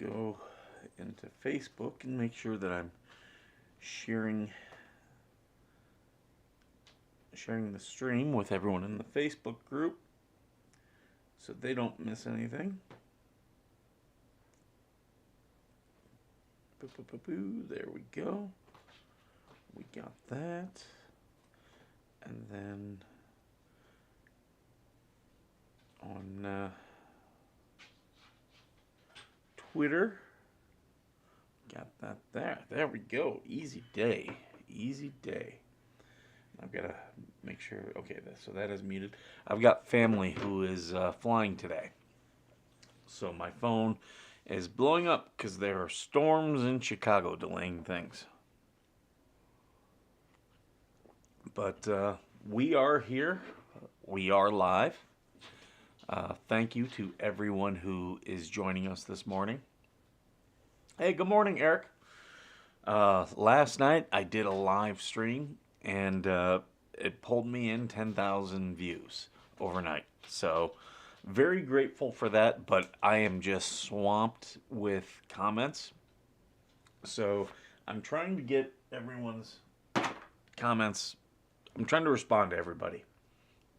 go into Facebook and make sure that I'm sharing the stream with everyone in the Facebook group so they don't miss anything. There we go. We got that. And then on Twitter, got that there. There we go. Easy day. Easy day. I've got to make sure. Okay, so that is muted. I've got family who is flying today. So my phone is blowing up because there are storms in Chicago delaying things. But we are here. We are live. Thank you to everyone who is joining us this morning. Hey, good morning, Eric. Last night I did a live stream and it pulled me in 10,000 views overnight. So very grateful for that, but I am just swamped with comments. So I'm trying to get everyone's comments. I'm trying to respond to everybody.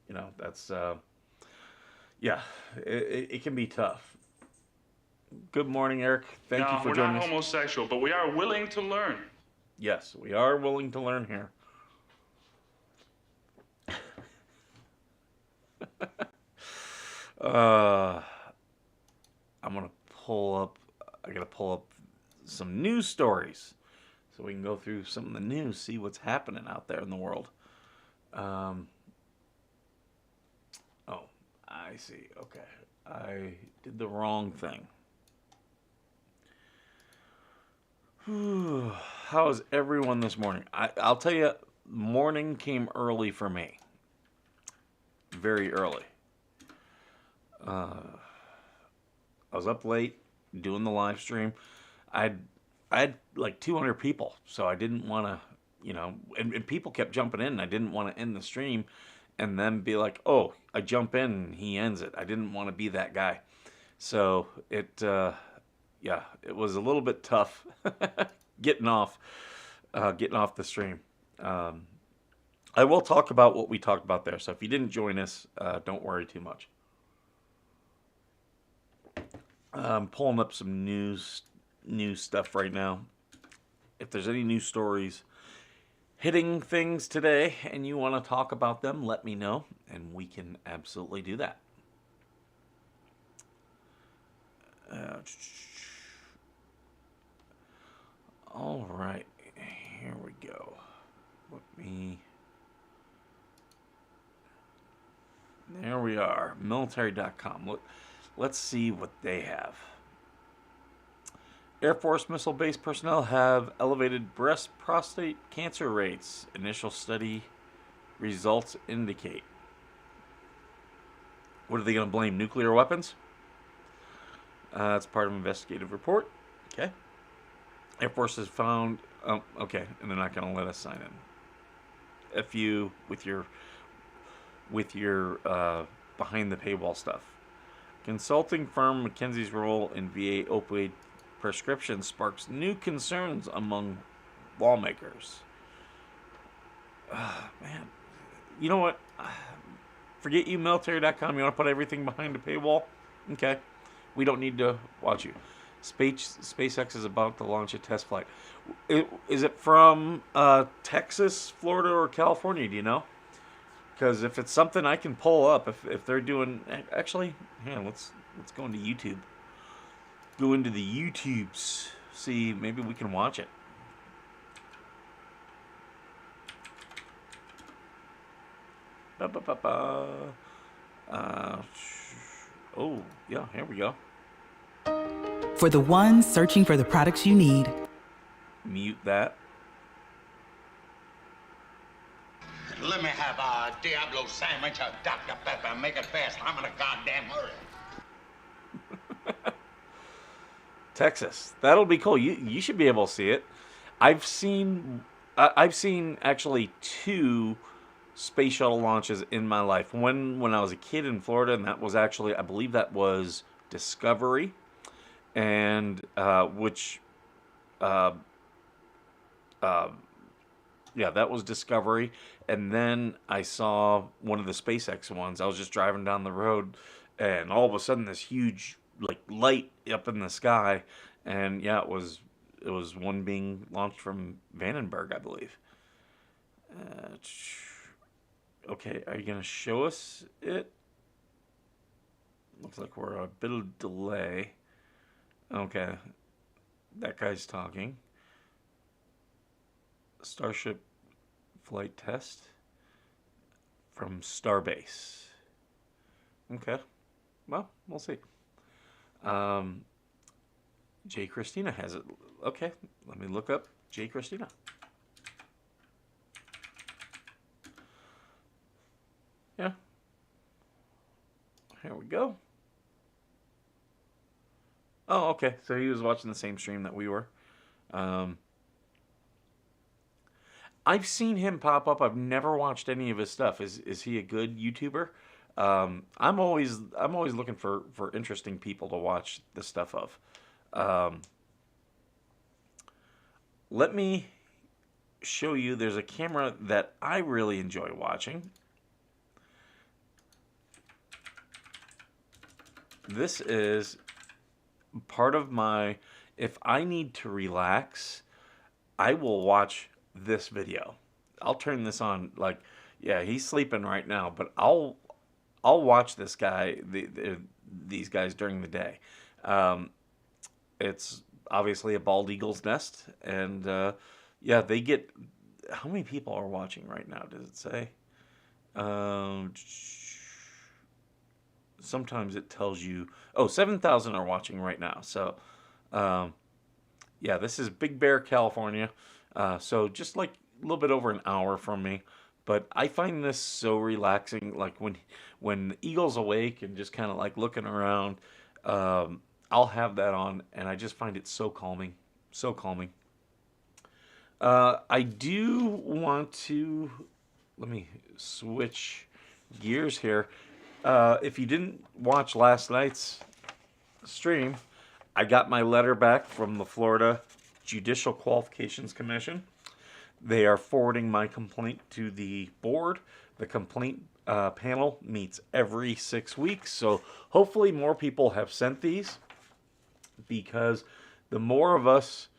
You know, that's, yeah, it can be tough. Good morning, Eric. Thank you for joining us. We're not homosexual, but we are willing to learn. Yes, we are willing to learn here. I'm going to pull up, I got to pull up some news stories so we can go through some of the news, see what's happening out there in the world. Oh, I see. Okay. I did the wrong thing. How is everyone this morning? I'll tell you, morning came early for me. Very early. I was up late doing the live stream. I had like 200 people, so I didn't want to, you know, and people kept jumping in, and I didn't want to end the stream and then be like, oh, I jump in and he ends it. I didn't want to be that guy. So it was a little bit tough getting off the stream. I will talk about what we talked about there. So if you didn't join us, don't worry too much. I'm pulling up some news stuff right now. If there's any news stories hitting things today and you want to talk about them, let me know, and we can absolutely do that. All right, here we go. There we are, Military.com. Let's see what they have. Air Force missile base personnel have elevated breast prostate cancer rates. Initial study results indicate. What are they going to blame? Nuclear weapons? That's part of an investigative report. Okay. Air Force has found. Okay, and they're not going to let us sign in. F you with your behind the paywall stuff. Consulting firm McKinsey's role in VA opioid prescription sparks new concerns among lawmakers. Man, you know what? Forget you, military.com. You want to put everything behind the paywall? Okay. We don't need to watch you. SpaceX is about to launch a test flight. Is it from Texas, Florida, or California? Do you know? Because if it's something I can pull up, if they're doing, actually, yeah, let's go into YouTube. Go into the YouTubes. See, maybe we can watch it. Oh, yeah, here we go. For the ones searching for the products you need. Mute that. Let me have a Diablo sandwich, a Dr. Pepper. Make it fast. I'm in a goddamn hurry. Texas. That'll be cool. You should be able to see it. I've seen actually 2 space shuttle launches in my life. One when I was a kid in Florida, and that was actually, I believe that was Discovery. and which, uh, uh, yeah, that was Discovery. And then I saw one of the SpaceX ones. I was just driving down the road, and all of a sudden, this huge like light up in the sky, and yeah, it was one being launched from Vandenberg, I believe. Okay, are you gonna show us it? Looks like we're a bit of delay. Okay, that guy's talking. Starship flight test from Starbase. Okay, well, we'll see. Um, J. Christina has it. Okay, let me look up J. Christina. Yeah, here we go. Oh, okay. So he was watching the same stream that we were. Um, I've seen him pop up. I've never watched any of his stuff. Is he a good YouTuber? I'm always looking for interesting people to watch the stuff of. Um, Let me show you. There's a camera that I really enjoy watching. This is part of my. If I need to relax, I will watch this video. I'll turn this on. Like, yeah, he's sleeping right now, but I'll watch this guy, these guys during the day. Um, it's obviously a bald eagle's nest, and yeah, they get. How many people are watching right now? Does it say? Um, Sometimes it tells you. Oh, 7,000 are watching right now. So, um, yeah, this is Big Bear, California. So just like a little bit over an hour from me. But I find this so relaxing. Like when the eagle's awake and just kind of like looking around, I'll have that on, and I just find it so calming, so calming. I do want to let me switch gears here. If you didn't watch last night's stream, I got my letter back from the Florida Judicial Qualifications Commission. They are forwarding my complaint to the board. The complaint panel meets every 6 weeks, so hopefully more people have sent these, because the more of us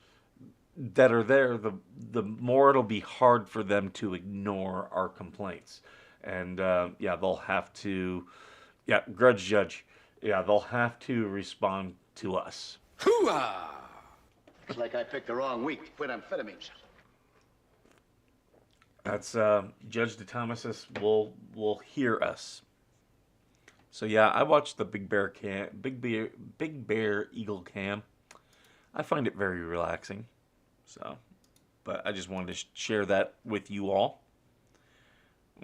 that are there, the more it'll be hard for them to ignore our complaints. And yeah, they'll have to, yeah, grudge judge. Yeah, they'll have to respond to us. Hoo-ah! Looks like I picked the wrong week to quit amphetamines. That's Judge DeThomasis will hear us. So yeah, I watched the Big Bear Eagle Cam. I find it very relaxing. So, but I just wanted to share that with you all.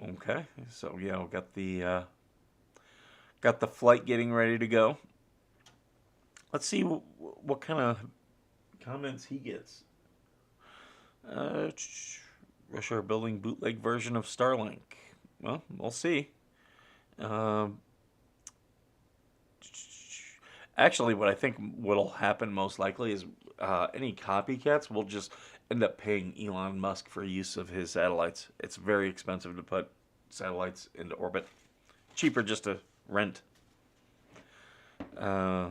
Okay, so yeah, we got the flight getting ready to go. Let's see what kind of comments he gets. Russia are building bootleg version of Starlink. Well, we'll see. Actually, what I think what'll happen most likely is any copycats will just end up paying Elon Musk for use of his satellites. It's very expensive to put satellites into orbit. Cheaper just to rent. Yeah,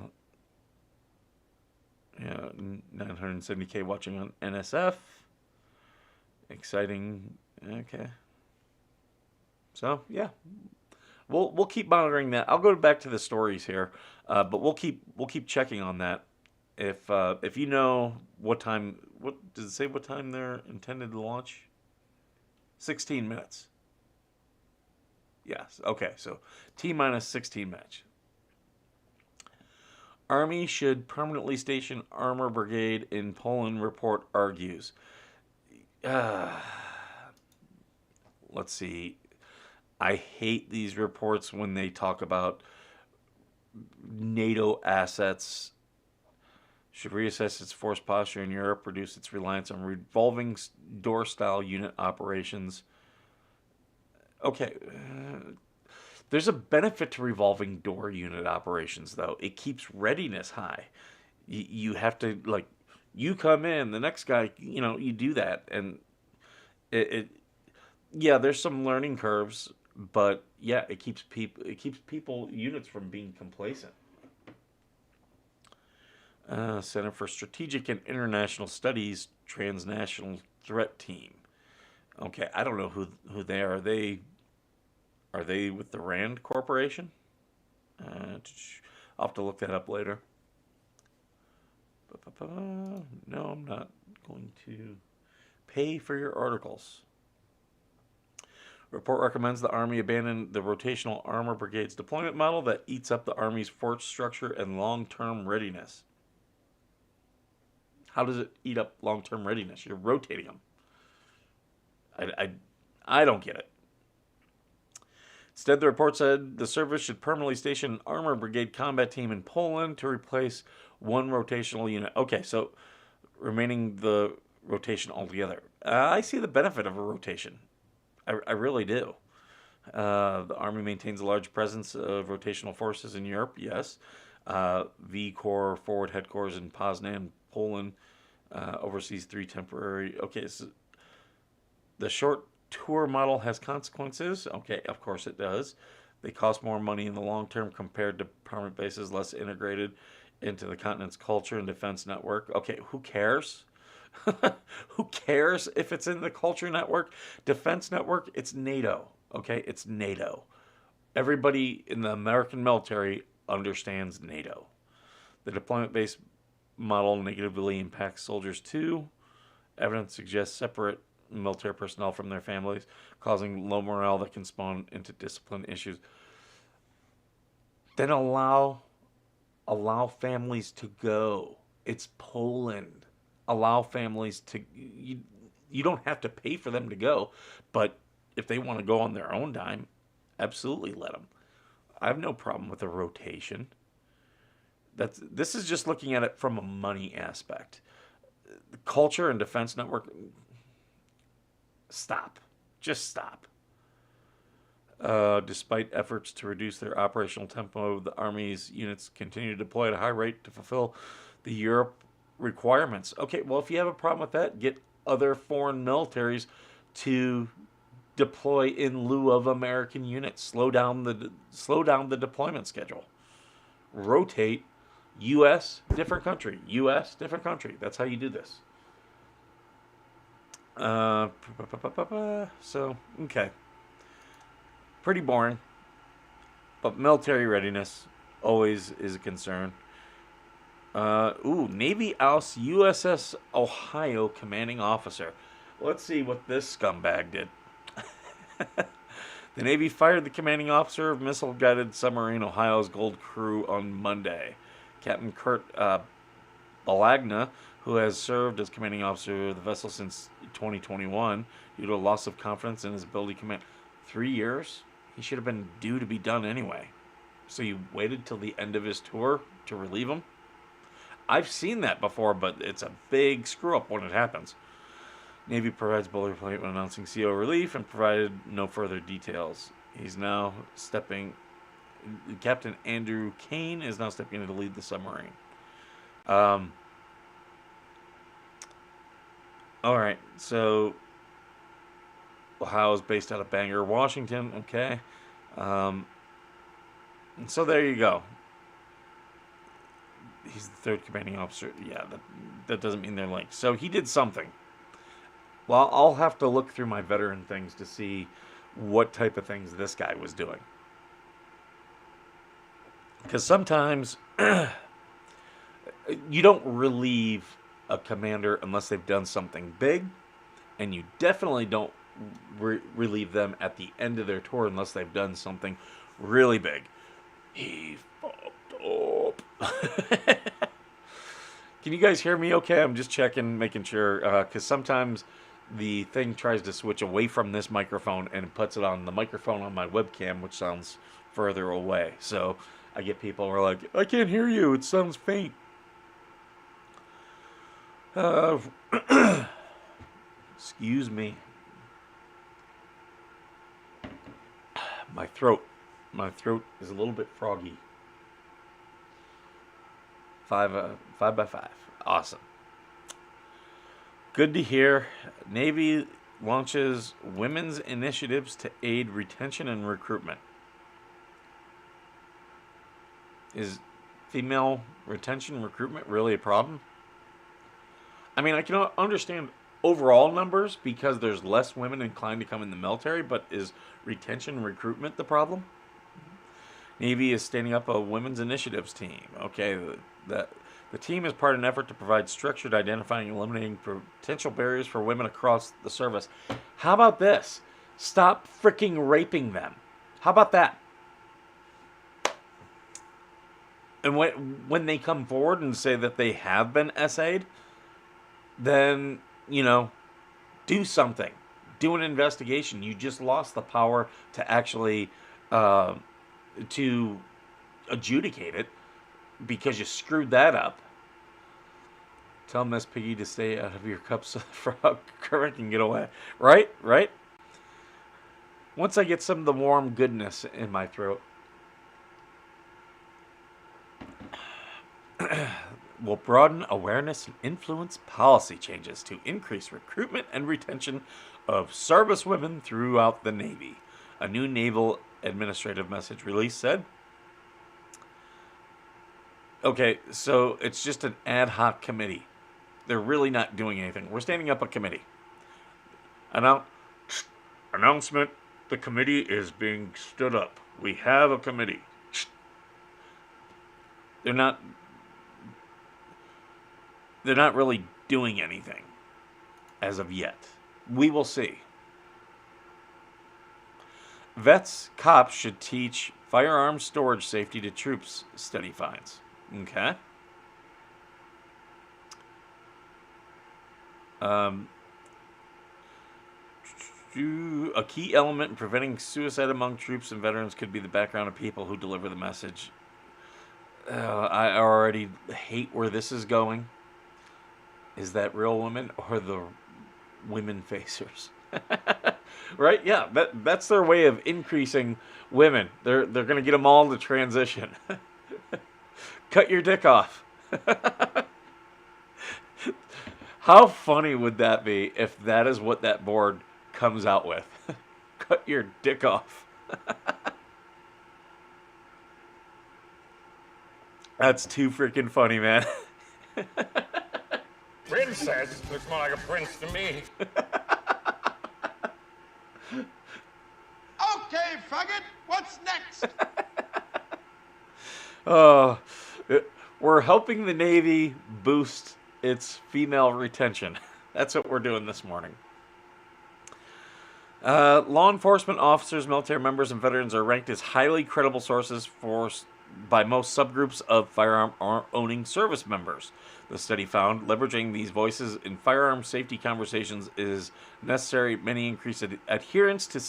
970K watching on NSF. Exciting. Okay. So yeah, we'll keep monitoring that. I'll go back to the stories here, but we'll keep checking on that. If you know what time, what does it say? What time they're intended to launch? 16 minutes. Yes. Okay. So T-minus 16 minutes. Army should permanently station armor brigade in Poland. Report argues. Let's see. I hate these reports when they talk about NATO assets. Should reassess its force posture in Europe, reduce its reliance on revolving door style unit operations. Okay. There's a benefit to revolving door unit operations, though. It keeps readiness high. You have to, like, you come in, the next guy, you do that, and it yeah, there's some learning curves, but yeah, it keeps people units from being complacent. Center for Strategic and International Studies Transnational Threat Team. Okay, I don't know who they are. Are they with the Rand Corporation? I'll have to look that up later. No, I'm not going to pay for your articles. Report recommends the Army abandon the rotational armor brigades deployment model that eats up the Army's force structure and long-term readiness. How does it eat up long-term readiness? You're rotating them. I don't get it. Instead, the report said the service should permanently station an armor brigade combat team in Poland to replace one rotational unit. Okay, so remaining the rotation altogether. I see the benefit of a rotation. I really do. The Army maintains a large presence of rotational forces in Europe, yes. V Corps forward headquarters in Poznan, Poland, oversees 3 temporary. Okay, so the short tour model has consequences. Okay, of course it does. They cost more money in the long term compared to permanent bases less integrated into the continent's culture and defense network. Okay, who cares? Who cares if it's in the culture network? Defense network, it's NATO. Okay, it's NATO. Everybody in the American military understands NATO. The deployment-based model negatively impacts soldiers too. Evidence suggests separate military personnel from their families, causing low morale that can spawn into discipline issues. Then allow families to go. It's Poland. Allow families to. You don't have to pay for them to go, but if they want to go on their own dime, absolutely let them. I have no problem with a rotation. This is just looking at it from a money aspect. The culture and defense network. Stop. Just stop. Despite efforts to reduce their operational tempo, the Army's units continue to deploy at a high rate to fulfill the Europe requirements. Okay, well, if you have a problem with that, get other foreign militaries to deploy in lieu of American units. Slow down the deployment schedule. Rotate. U.S. different country. U.S. different country. That's how you do this. So, okay. Pretty boring. But military readiness always is a concern. Navy oust USS Ohio commanding officer. Let's see what this scumbag did. The Navy fired the commanding officer of missile-guided submarine Ohio's Gold Crew on Monday. Captain Kurt Balagna, who has served as commanding officer of the vessel since 2021 due to a loss of confidence in his ability to command. 3 years? He should have been due to be done anyway. So you waited till the end of his tour to relieve him? I've seen that before, but it's a big screw-up when it happens. Navy provides boilerplate when announcing CO relief and provided no further details. He's now Captain Andrew Kane is now stepping in to lead the submarine. Alright, so Ohio is based out of Bangor, Washington. Okay. And so there you go. He's the third commanding officer. Yeah, that doesn't mean they're linked. So he did something. Well, I'll have to look through my veteran things to see what type of things this guy was doing. Because sometimes you don't relieve a commander unless they've done something big, and you definitely don't relieve them at the end of their tour unless they've done something really big. He fucked up. Can you guys hear me okay? I'm just checking, making sure, because sometimes the thing tries to switch away from this microphone and puts it on the microphone on my webcam, which sounds further away. So I get people who are like, I can't hear you, it sounds faint. Excuse me. My throat is a little bit froggy. five by five. Awesome. Good to hear. Navy launches women's initiatives to aid retention and recruitment. Is female retention and recruitment really a problem? I mean, I can understand overall numbers because there's less women inclined to come in the military, but is retention and recruitment the problem? Navy is standing up a women's initiatives team. Okay, the team is part of an effort to provide structured identifying and eliminating potential barriers for women across the service. How about this? Stop freaking raping them. How about that? And when they come forward and say that they have been SA'd, then, do something. Do an investigation. You just lost the power to actually to adjudicate it because you screwed that up. Tell Miss Piggy to stay out of your cups so the frog Kermit can get away. Right? Once I get some of the warm goodness in my throat, will broaden awareness and influence policy changes to increase recruitment and retention of service women throughout the Navy. A new Naval administrative message release said. Okay, so it's just an ad hoc committee. They're really not doing anything. We're standing up a committee. Announcement, the committee is being stood up. We have a committee. They're not really doing anything as of yet. We will see. Vets, cops should teach firearm storage safety to troops, study finds. Okay. A key element in preventing suicide among troops and veterans could be the background of people who deliver the message. I already hate where this is going. Is that real women or the women facers? Right? Yeah, that's their way of increasing women. They're going to get them all to transition. Cut your dick off. How funny would that be if that is what that board comes out with? Cut your dick off. That's too freaking funny, man. Princess looks more like a prince to me. Okay, faggot, what's next? We're helping the Navy boost its female retention. That's what we're doing this morning. Law enforcement officers, military members, and veterans are ranked as highly credible sources by most subgroups of firearm-owning service members. The study found leveraging these voices in firearm safety conversations is necessary. Many increased adherence to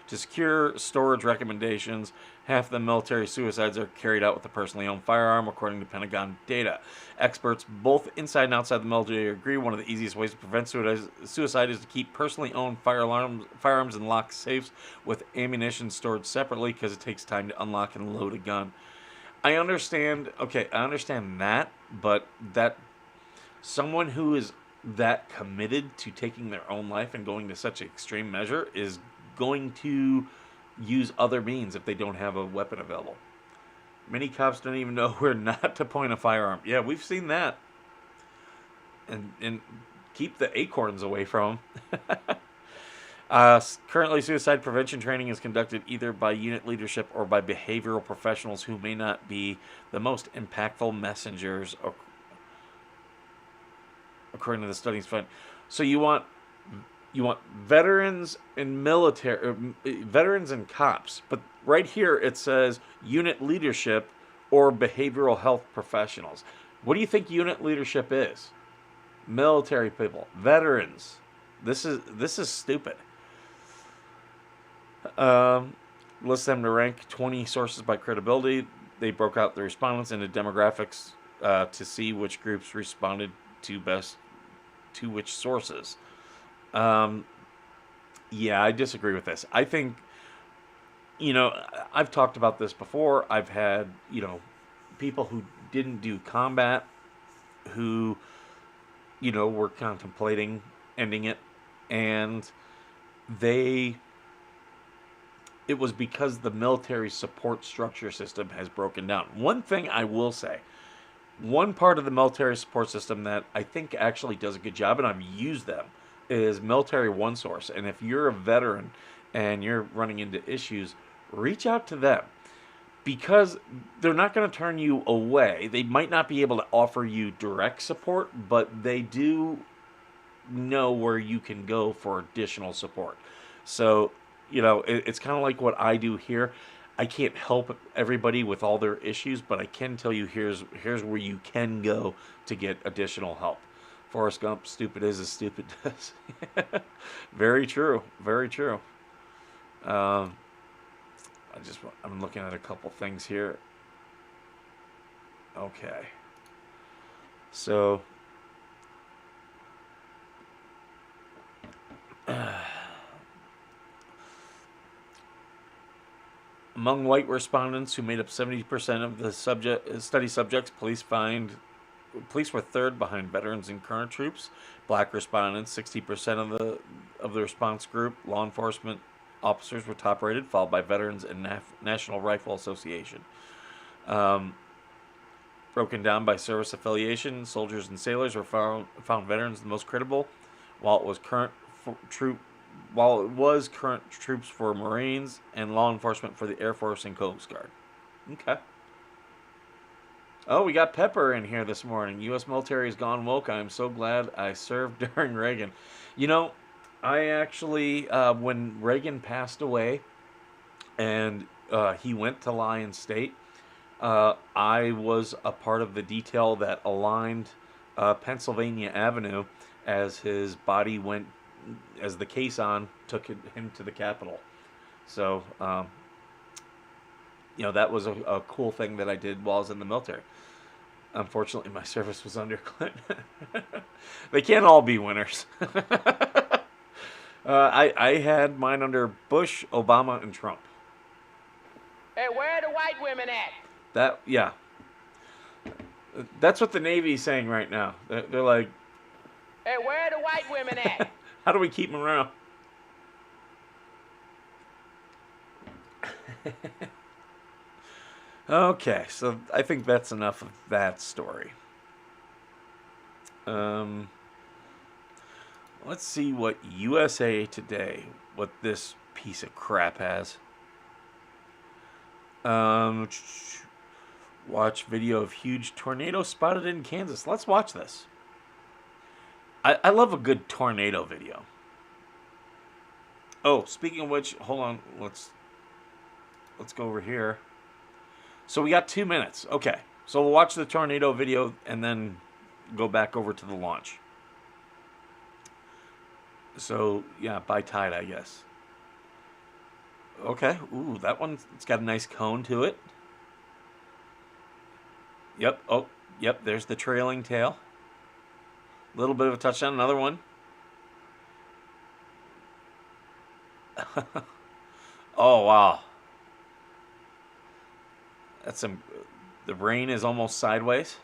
secure storage recommendations. Half the military suicides are carried out with a personally owned firearm, according to Pentagon data. Experts, both inside and outside the military, agree one of the easiest ways to prevent suicide is to keep personally owned firearms in locked safes with ammunition stored separately because it takes time to unlock and load a gun. I understand that, but that someone who is that committed to taking their own life and going to such an extreme measure is going to use other means if they don't have a weapon available. Many cops don't even know where not to point a firearm. Yeah, we've seen that. And keep the acorns away from them. Currently, suicide prevention training is conducted either by unit leadership or by behavioral professionals who may not be the most impactful messengers, according to the studies found. So you want veterans and veterans and cops, but right here it says unit leadership or behavioral health professionals. What do you think unit leadership is? Military people, veterans. This is stupid. List them to rank 20 sources by credibility. They broke out the respondents into demographics to see which groups responded to best to which sources. Yeah, I disagree with this. I think, I've talked about this before. I've had, people who didn't do combat, who, were contemplating ending it. And it was because the military support structure system has broken down. One thing I will say, one part of the military support system that I think actually does a good job, and I've used them, is Military One Source. And if you're a veteran and you're running into issues, reach out to them, because they're not going to turn you away. They might not be able to offer you direct support, but they do know where you can go for additional support. So, it's kind of like what I do here. I can't help everybody with all their issues, but I can tell you here's where you can go to get additional help. Forrest Gump, stupid is as stupid does. Very true. Very true. I'm looking at a couple things here. Okay. So, among white respondents, who made up 70% of the study subjects, police were third behind veterans and current troops. Black respondents, 60% of the response group. Law enforcement officers were top rated, followed by veterans and National Rifle Association. Broken down by service affiliation, soldiers and sailors were found veterans the most credible, while it was current troops for Marines and law enforcement for the Air Force and Coast Guard. Okay. Oh, we got Pepper in here this morning. U.S. military has gone woke. I am so glad I served during Reagan. I actually, when Reagan passed away and he went to Lyon State, I was a part of the detail that aligned Pennsylvania Avenue as his body went, as the caisson took him to the Capitol. So, that was a cool thing that I did while I was in the military. Unfortunately, my service was under Clinton. They can't all be winners. I had mine under Bush, Obama, and Trump. Hey, where are the white women at? Yeah. That's what the Navy's saying right now. They're like, hey, where are the white women at? How do we keep them around? Okay, so I think that's enough of that story. Let's see what USA Today, what this piece of crap has. Watch video of huge tornado spotted in Kansas. Let's watch this. I love a good tornado video. Oh, speaking of which, hold on. Let's go over here. So we got 2 minutes. Okay. So we'll watch the tornado video and then go back over to the launch. So, yeah, by tide, I guess. Okay. Ooh, that one, it's got a nice cone to it. Yep. Oh, yep, there's the trailing tail. A little bit of a touchdown. Another one. Oh, wow. That's some. The rain is almost sideways.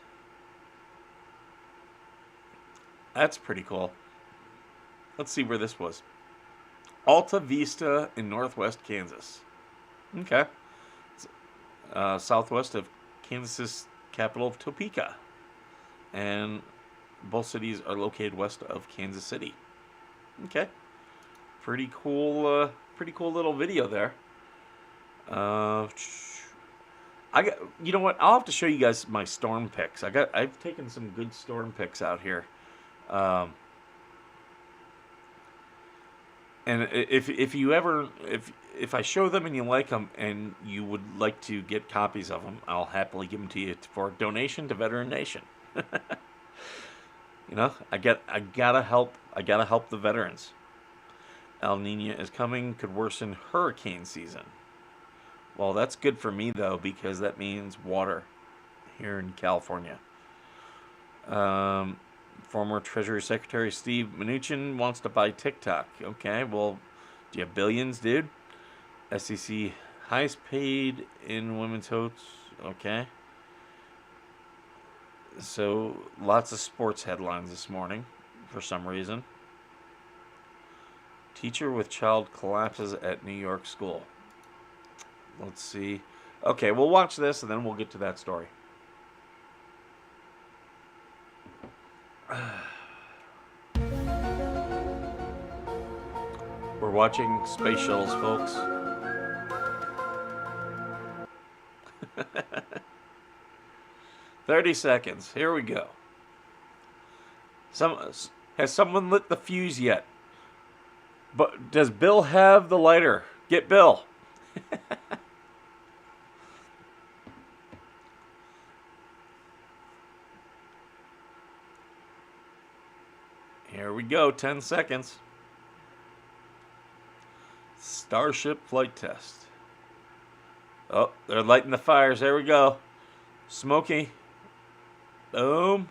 That's pretty cool. Let's see where this was. Alta Vista in northwest Kansas. Okay. Southwest of Kansas's capital of Topeka. And both cities are located west of Kansas City. Okay. Pretty cool little video there. You know what? I'll have to show you guys my storm picks. I've taken some good storm picks out here. And if I show them and you like them and you would like to get copies of them, I'll happily give them to you for donation to Veteran Nation. I gotta help the veterans. El Nino is coming, could worsen hurricane season. Well, that's good for me though, because that means water here in California. Former Treasury Secretary Steve Mnuchin wants to buy TikTok. Okay, well, do you have billions, dude? SEC highest paid in women's votes. Okay. So, lots of sports headlines this morning, for some reason. Teacher with child collapses at New York school. Let's see. Okay, we'll watch this and then we'll get to that story. We're watching space shuttles, folks. 30 seconds. Here we go. Has someone lit the fuse yet? But does Bill have the lighter? Get Bill. Here we go. 10 seconds. Starship flight test. Oh, they're lighting the fires. There we go. Smoky. Boom.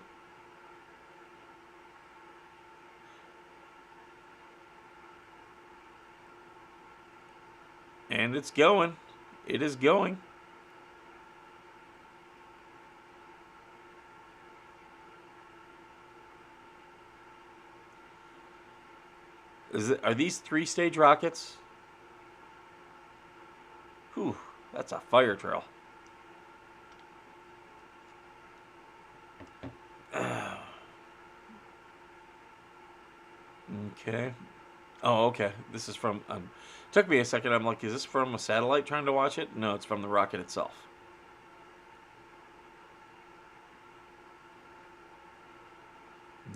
And it's going. It is going. Are these 3-stage rockets? Whew, that's a fire trail. Okay. Oh, okay. This is from... took me a second. I'm like, is this from a satellite trying to watch it? No, it's from the rocket itself.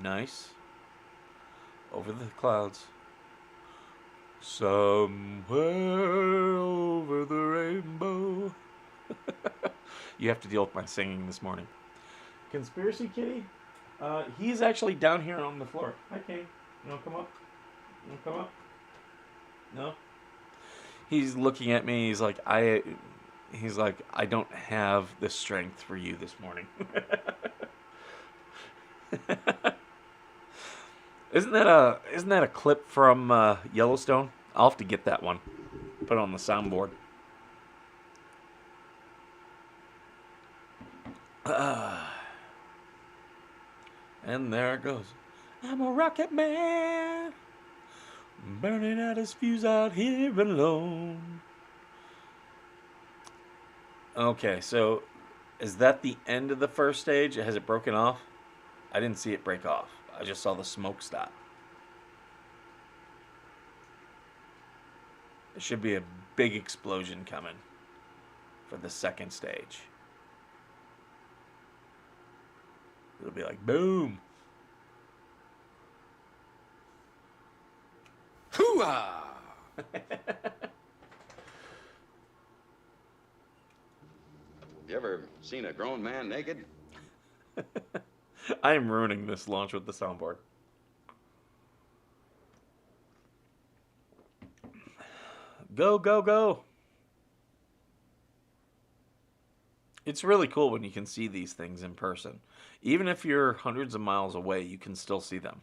Nice. Over the clouds. Somewhere over the rainbow. You have to deal with my singing this morning. Conspiracy Kitty? He's actually down here on the floor. Hi, King. You want to come up? You want to come up? No? He's looking at me. He's like, I don't have the strength for you this morning. Isn't that a clip from Yellowstone? I'll have to get that one. Put it on the soundboard. And there it goes. I'm a rocket man, burning out his fuse out here alone. Okay, so is that the end of the first stage? Has it broken off? I didn't see it break off. I just saw the smoke stop. There should be a big explosion coming for the second stage. It'll be like, boom. Hoo-ah! You ever seen a grown man naked? I am ruining this launch with the soundboard. Go, go, go. It's really cool when you can see these things in person. Even if you're hundreds of miles away, you can still see them.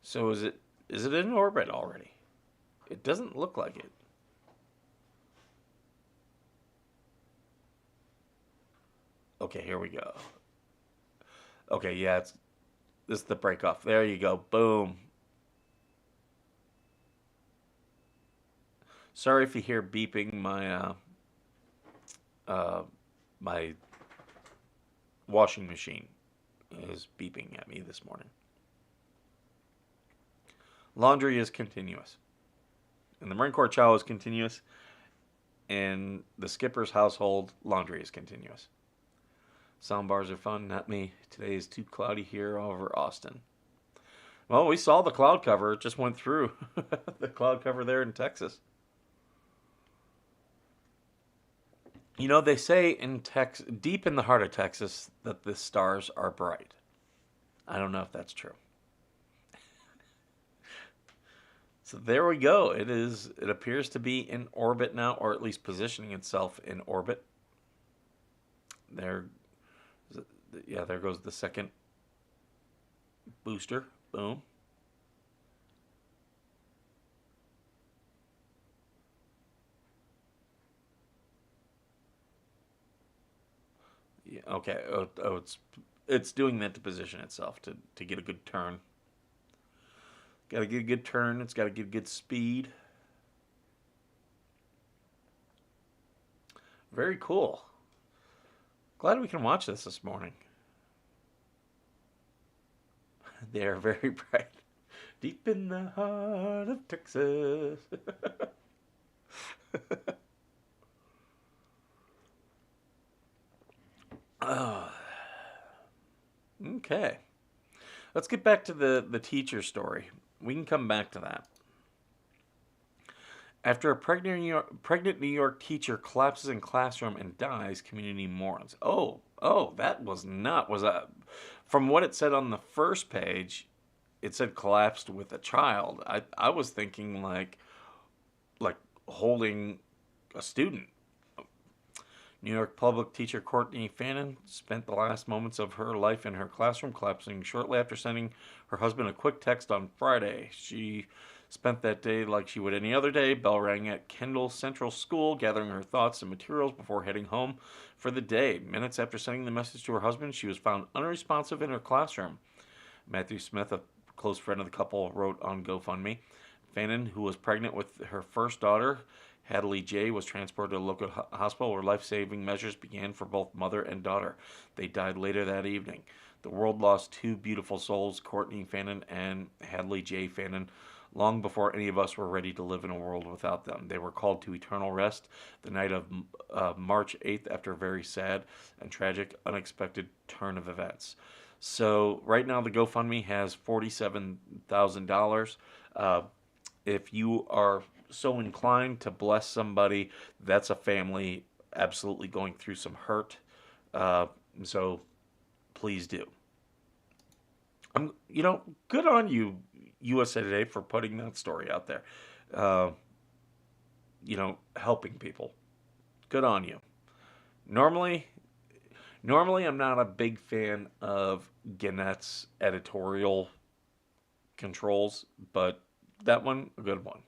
So is it in orbit already? It doesn't look like it. Okay, here we go. Okay, yeah, this is the break off. There you go. Boom. Sorry if you hear beeping. My my washing machine is beeping at me this morning. Laundry is continuous. In the Marine Corps, chow is continuous. In the skipper's household, laundry is continuous. Sound bars are fun, not me. Today is too cloudy here over Austin. Well, we saw the cloud cover. It just went through the cloud cover there in Texas. You know, they say in deep in the heart of Texas that the stars are bright. I don't know if that's true. So there we go. It appears to be in orbit now, or at least positioning itself in orbit. There goes the second booster. Boom. Yeah, okay. Oh, it's doing that to position itself to get a good turn. Got to get a good turn. It's got to get a good speed. Very cool. Glad we can watch this morning. They are very bright. Deep in the heart of Texas. Oh, okay. Let's get back to the teacher story. We can come back to that. After a pregnant New York teacher collapses in classroom and dies, community mourns. Oh, that was not was a. From what it said on the first page, it said collapsed with a child. I was thinking like holding a student. New York public teacher Courtney Fannin spent the last moments of her life in her classroom, collapsing shortly after sending her husband a quick text on Friday. She spent that day like she would any other day. Bell rang at Kendall Central School, gathering her thoughts and materials before heading home for the day. Minutes after sending the message to her husband, she was found unresponsive in her classroom. Matthew Smith, a close friend of the couple, wrote on GoFundMe. Fannin, who was pregnant with her first daughter, Hadley J., was transported to a local hospital where life-saving measures began for both mother and daughter. They died later that evening. The world lost two beautiful souls, Courtney Fannin and Hadley J. Fannin, long before any of us were ready to live in a world without them. They were called to eternal rest the night of March 8th after a very sad and tragic, unexpected turn of events. So right now the GoFundMe has $47,000. If you are so inclined to bless somebody, that's a family absolutely going through some hurt. So please do. Good on you, USA Today, for putting that story out there. Helping people. Good on you. Normally I'm not a big fan of Gannett's editorial controls, but that one, a good one.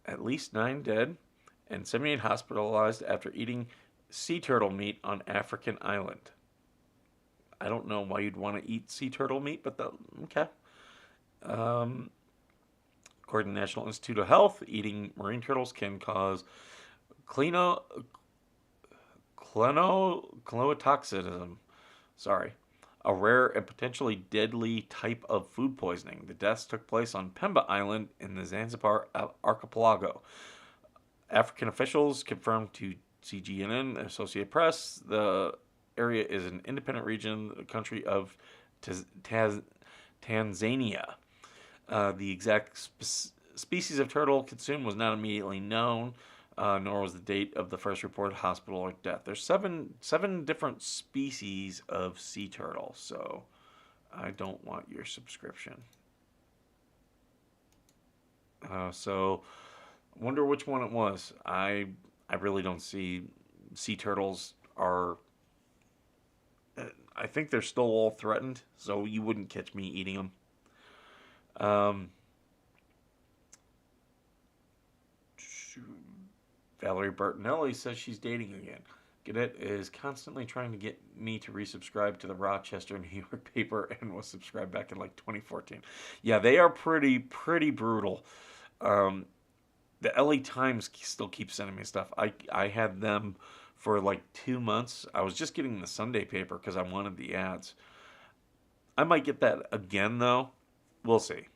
At least 9 dead and 78 hospitalized after eating sea turtle meat on African island. I don't know why you'd want to eat sea turtle meat, but okay. According to the National Institute of Health, eating marine turtles can cause clenotoxism. A rare and potentially deadly type of food poisoning. The deaths took place on Pemba Island in the Zanzibar archipelago. African officials confirmed to CGNN, Associated Press, the area is an independent region, the country of Tanzania. The exact species of turtle consumed was not immediately known, nor was the date of the first reported hospital or death. There's seven different species of sea turtle, so I don't want your subscription. So wonder which one it was. I really don't see sea turtles are. I think they're still all threatened, so you wouldn't catch me eating them. Valerie Bertinelli says she's dating again. Gannett is constantly trying to get me to resubscribe to the Rochester, New York paper, and was subscribed back in like 2014. Yeah, they are pretty brutal. The LA Times still keeps sending me stuff. I had them for like 2 months. I was just getting the Sunday paper because I wanted the ads. I might get that again, though. We'll see.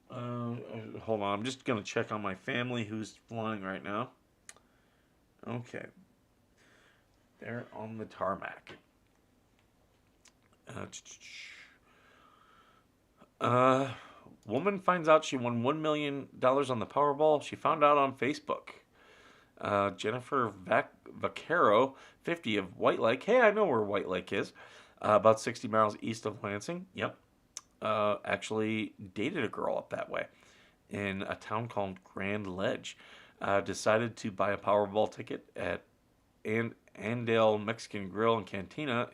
Hold on. I'm just going to check on my family who's flying right now. Okay. They're on the tarmac. Woman finds out she won $1 million on the Powerball. She found out on Facebook. Jennifer Vaccaro, 50, of White Lake. Hey, I know where White Lake is. About 60 miles east of Lansing. Yep. Actually dated a girl up that way in a town called Grand Ledge. Decided to buy a Powerball ticket at Andale Mexican Grill and Cantina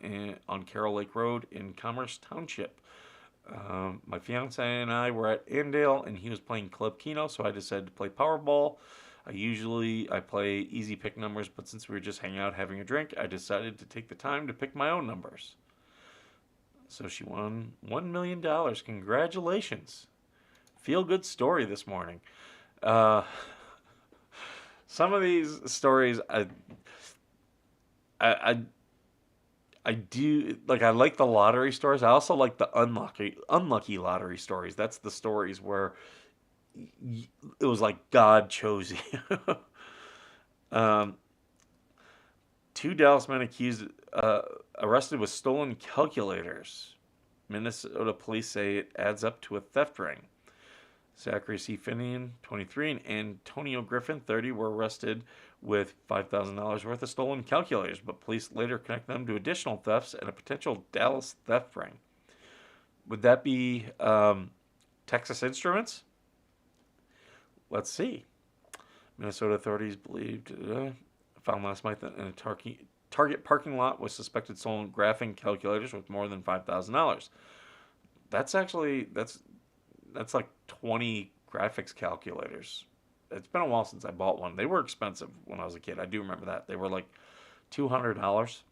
on Carroll Lake Road in Commerce Township. My fiance and I were at Andale, and he was playing Club Keno, so I decided to play Powerball. I play easy pick numbers, but since we were just hanging out having a drink, I decided to take the time to pick my own numbers. So she won $1 million. Congratulations. Feel good story this morning. Some of these stories, I do like. I like the lottery stories. I also like the unlucky lottery stories. That's the stories where it was like God chose you. Two Dallas men arrested with stolen calculators. Minnesota police say it adds up to a theft ring. Zachary C. Finian, 23, and Antonio Griffin, 30, were arrested with $5,000 worth of stolen calculators, but police later connect them to additional thefts and a potential Dallas theft ring. Would that be Texas Instruments? Let's see. Minnesota authorities found last night that in a Target parking lot with suspected stolen graphing calculators worth more than $5,000. That's like 20 graphics calculators. It's been a while since I bought one. They were expensive when I was a kid. I do remember that. They were like $200.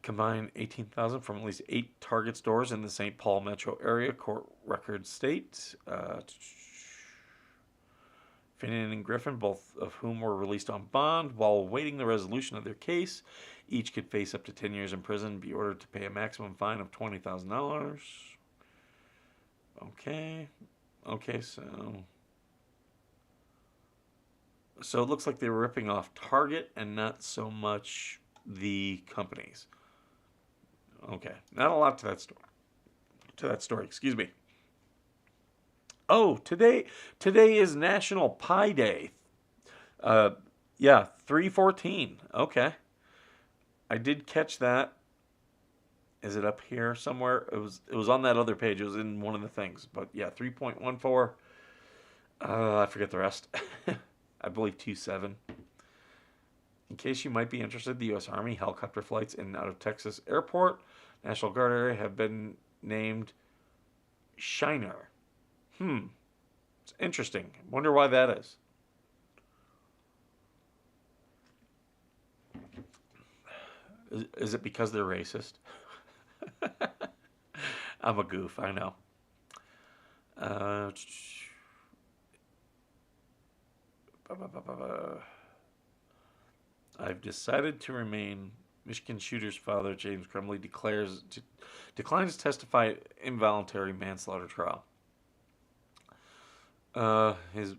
Combined $18,000 from at least 8 Target stores in the St. Paul metro area. Court record state. Finian and Griffin, both of whom were released on bond while awaiting the resolution of their case. Each could face up to 10 years in prison and be ordered to pay a maximum fine of $20,000. Okay, so it looks like they were ripping off Target and not so much the companies. Okay, not a lot to that story. Excuse me. Oh, today is National Pie Day. 3/14. Okay. I did catch that. Is it up here somewhere? It was on that other page. It was in one of the things. But yeah, 3.14. I forget the rest. I believe 2.7. In case you might be interested, the U.S. Army helicopter flights in and out of Texas Airport, National Guard area have been named Shiner. It's interesting. Wonder why that is. Is it because they're racist? I'm a goof, I know. I've decided to remain. Michigan shooter's father, James Crumley, declines to testify at involuntary manslaughter trial. His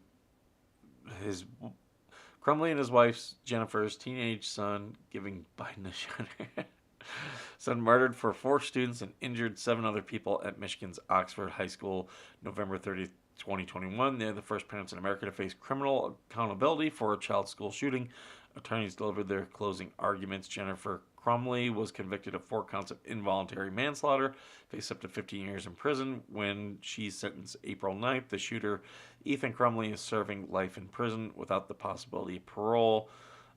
Crumley and his wife's Jennifer's teenage son, giving Biden a shudder. Son murdered for 4 students and injured 7 other people at Michigan's Oxford High School, November 30th, 2021. They're the first parents in America to face criminal accountability for a child school shooting. Attorneys delivered their closing arguments. Jennifer Crumley was convicted of 4 counts of involuntary manslaughter, faced up to 15 years in prison when she's sentenced April 9th. The shooter, Ethan Crumley, is serving life in prison without the possibility of parole.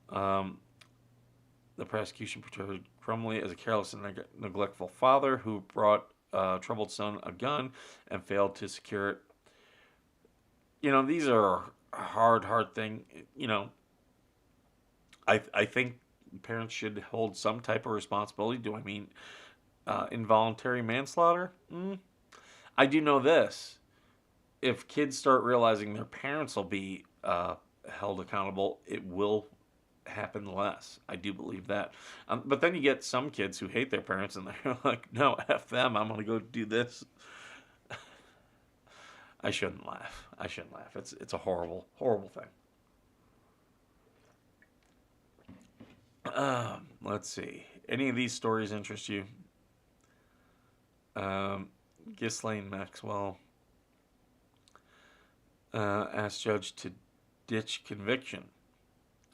The prosecution portrayed Crumley as a careless and neglectful father who brought a troubled son a gun and failed to secure it. You know, these are a hard thing. You know, I think parents should hold some type of responsibility. Do I mean involuntary manslaughter? I do know this. If kids start realizing their parents will be held accountable, it will happen less. I do believe that. But then you get some kids who hate their parents and they're like, no, F them, I'm going to go do this. I shouldn't laugh. It's a horrible thing. Let's see. Any of these stories interest you? Ghislaine Maxwell asked judge to ditch conviction.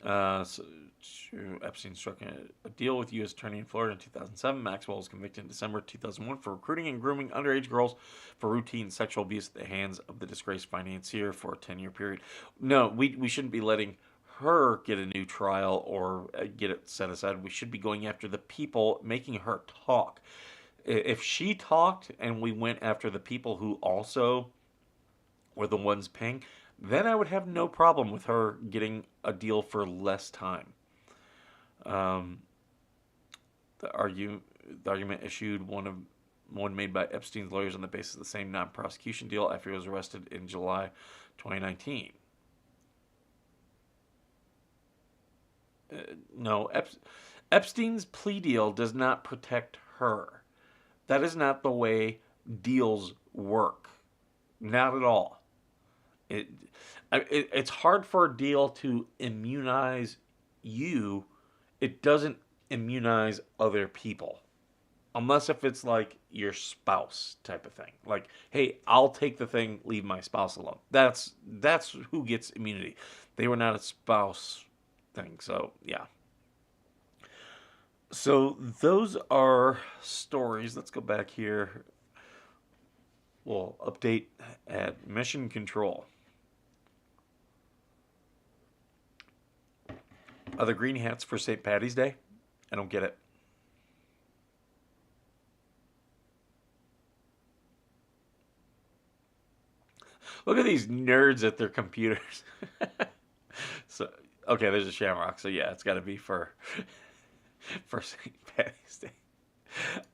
Epstein struck a deal with U.S. Attorney in Florida in 2007. Maxwell was convicted in December 2001 for recruiting and grooming underage girls for routine sexual abuse at the hands of the disgraced financier for a 10-year period. No, we shouldn't be letting her get a new trial or get it set aside. We should be going after the people, making her talk. If she talked and we went after the people who also were the ones paying, then I would have no problem with her getting a deal for less time. The argument issued one made by Epstein's lawyers on the basis of the same non-prosecution deal after he was arrested in July 2019. No, Epstein's plea deal does not protect her. That is not the way deals work. Not at all. It's hard for a deal to immunize you. It doesn't immunize other people. Unless if it's like your spouse type of thing. Like, hey, I'll take the thing, leave my spouse alone. That's who gets immunity. They were not a spouse thing. So, yeah. So, those are stories. Let's go back here. We'll update at Mission Control. Are the green hats for St. Paddy's Day? I don't get it. Look at these nerds at their computers. So, okay, there's a shamrock. So, yeah, it's got to be for St. Paddy's Day.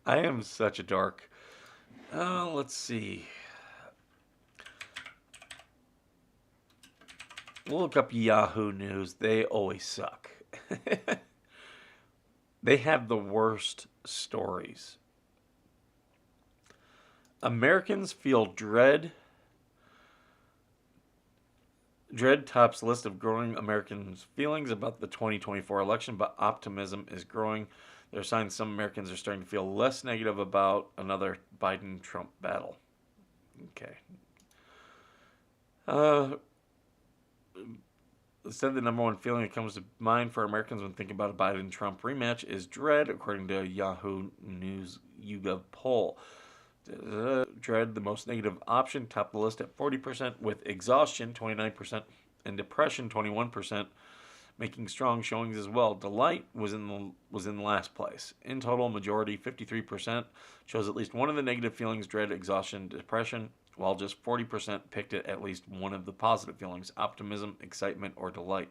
I am such a dork. Let's see. We'll look up Yahoo News. They always suck. They have the worst stories. Americans feel dread. Dread tops list of growing Americans' feelings about the 2024 election, but optimism is growing. There are signs some Americans are starting to feel less negative about another Biden-Trump battle. Okay. Instead, the number one feeling that comes to mind for Americans when thinking about a Biden-Trump rematch is dread, according to a Yahoo News YouGov poll. Dread, the most negative option, topped the list at 40%, with exhaustion 29% and depression 21%, making strong showings as well. Delight was in last place. In total, majority 53% chose at least one of the negative feelings: dread, exhaustion, depression, while just 40% picked at least one of the positive feelings: optimism, excitement, or delight.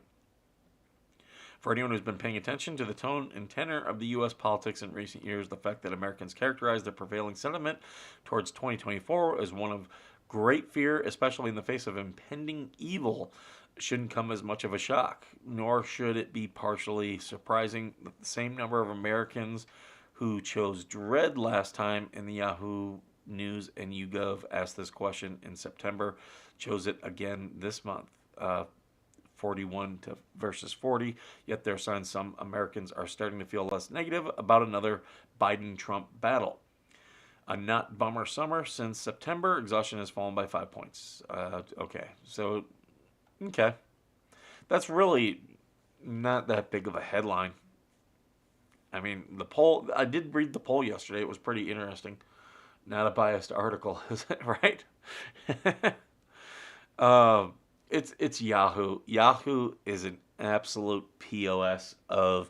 For anyone who's been paying attention to the tone and tenor of the U.S. politics in recent years, the fact that Americans characterize the prevailing sentiment towards 2024 as one of great fear, especially in the face of impending evil, shouldn't come as much of a shock, nor should it be partially surprising that the same number of Americans who chose dread last time in the Yahoo News and YouGov asked this question in September chose it again this month. 41 versus 40, yet there are signs some Americans are starting to feel less negative about another Biden-Trump battle. A not bummer summer since September. Exhaustion has fallen by 5 points. Okay. That's really not that big of a headline. I mean, the poll, I did read the poll yesterday. It was pretty interesting. Not a biased article, is it, right? It's Yahoo. Yahoo is an absolute POS of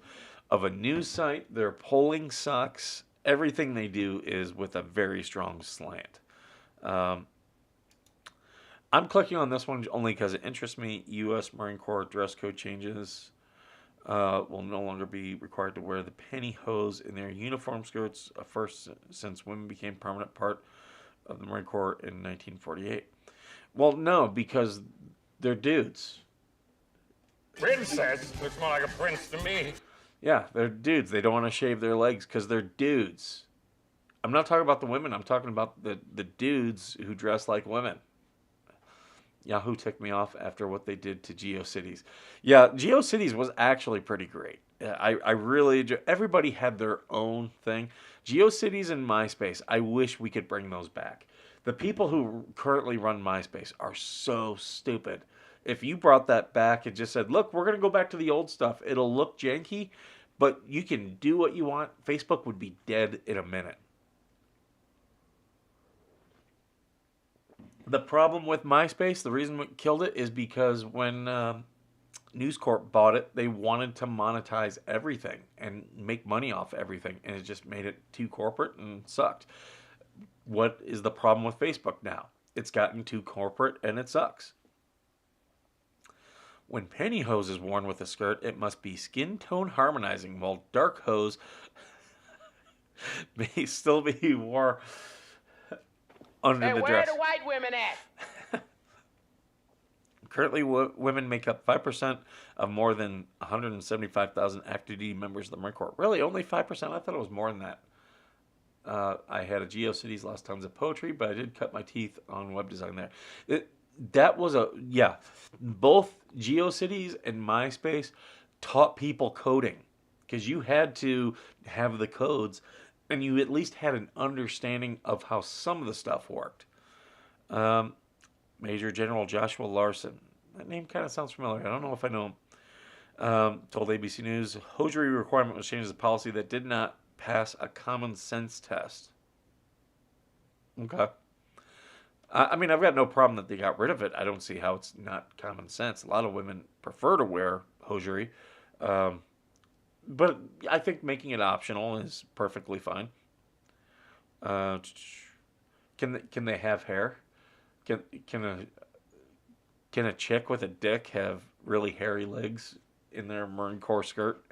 a news site. Their polling sucks. Everything they do is with a very strong slant. I'm clicking on this one only because it interests me. U.S. Marine Corps dress code changes will no longer be required to wear the pantyhose in their uniform skirts, a first since women became a permanent part of the Marine Corps in 1948. Well, no, because they're dudes. Princess looks more like a prince to me. Yeah, they're dudes. They don't want to shave their legs because they're dudes. I'm not talking about the women. I'm talking about the dudes who dress like women. Yahoo ticked me off after what they did to GeoCities. Yeah, GeoCities was actually pretty great. I really... Everybody had their own thing. GeoCities and MySpace, I wish we could bring those back. The people who currently run MySpace are so stupid. If you brought that back and just said, look, we're going to go back to the old stuff. It'll look janky, but you can do what you want. Facebook would be dead in a minute. The problem with MySpace, the reason it killed it, is because when News Corp bought it, they wanted to monetize everything and make money off everything, and it just made it too corporate and sucked. What is the problem with Facebook now? It's gotten too corporate, and it sucks. When pantyhose is worn with a skirt, it must be skin tone harmonizing, while dark hose may still be worn under Hey, the where dress. the white women at? Currently, women make up 5% of more than 175,000 active duty members of the Marine Corps. Really, only 5%? I thought it was more than that. I had a GeoCities, lost tons of poetry, but I did cut my teeth on web design there. Both GeoCities and MySpace taught people coding because you had to have the codes and you at least had an understanding of how some of the stuff worked. Major General Joshua Larson. That name kind of sounds familiar. I don't know if I know him. Told ABC News, hosiery requirement was changed as a policy that did not pass a common sense test. Okay. I mean, I've got no problem that they got rid of it. I don't see how it's not common sense. A lot of women prefer to wear hosiery. But I think making it optional is perfectly fine. Can they have hair? Can a chick with a dick have really hairy legs in their Marine Corps skirt?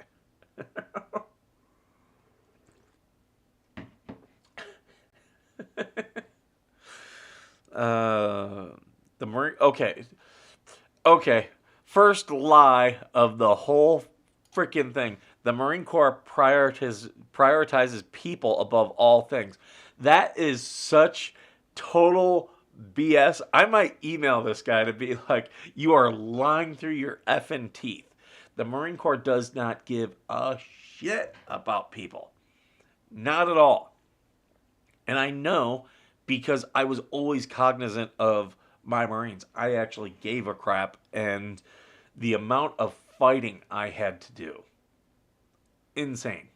The Marine. Okay. First lie of the whole freaking thing. The Marine Corps prioritizes people above all things. That is such total BS. I might email this guy to be like, you are lying through your effing teeth. The Marine Corps does not give a shit about people. Not at all. And I know because I was always cognizant of my Marines. I actually gave a crap, and the amount of fighting I had to do. Insane.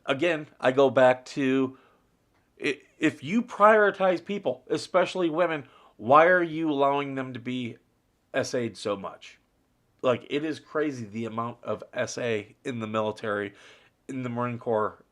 Again, I go back to, if you prioritize people, especially women, why are you allowing them to be SA'd so much? Like, it is crazy the amount of SA in the military, in the Marine Corps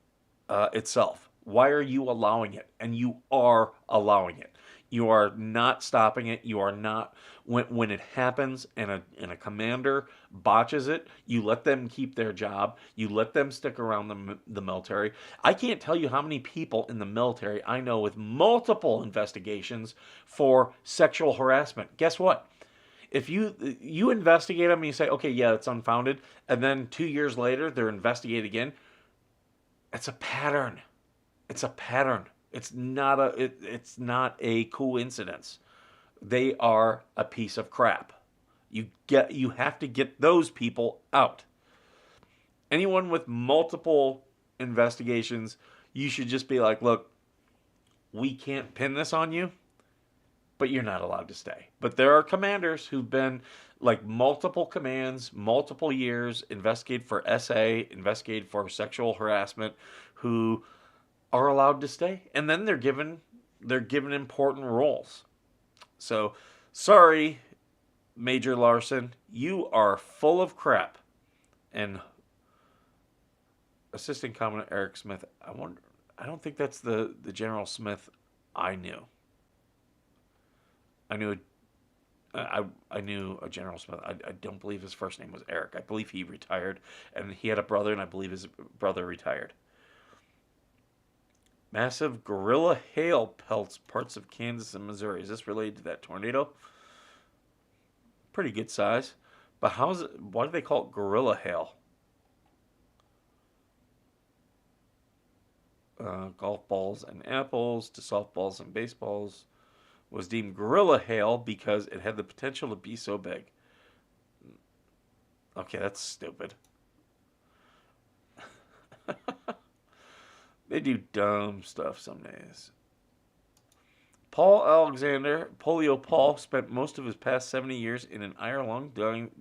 itself. Why are you allowing it? And you are allowing it. You are not stopping it. You are not, when it happens and a commander botches it, you let them keep their job. You let them stick around the military. I can't tell you how many people in the military I know with multiple investigations for sexual harassment. Guess what? If you investigate them and you say, okay, yeah, it's unfounded, and then 2 years later they're investigated again, it's a pattern. It's a pattern. It's not a coincidence. They are a piece of crap. You have to get those people out. Anyone with multiple investigations, you should just be like, look, we can't pin this on you, but you're not allowed to stay. But there are commanders who've been like multiple commands, multiple years, investigated for SA, investigated for sexual harassment, who are allowed to stay, and then they're given important roles. So, sorry, Major Larson, you are full of crap. And Assistant Commandant Eric Smith, I don't think that's the General Smith I knew. I knew a General Smith. I don't believe his first name was Eric. I believe he retired, and he had a brother, and I believe his brother retired. Massive gorilla hail pelts parts of Kansas and Missouri. Is this related to that tornado? Pretty good size. But why do they call it gorilla hail? Golf balls and apples to softballs and baseballs was deemed gorilla hail because it had the potential to be so big. Okay, that's stupid. They do dumb stuff some days. Paul Alexander, Polio Paul, spent most of his past 70 years in an iron lung,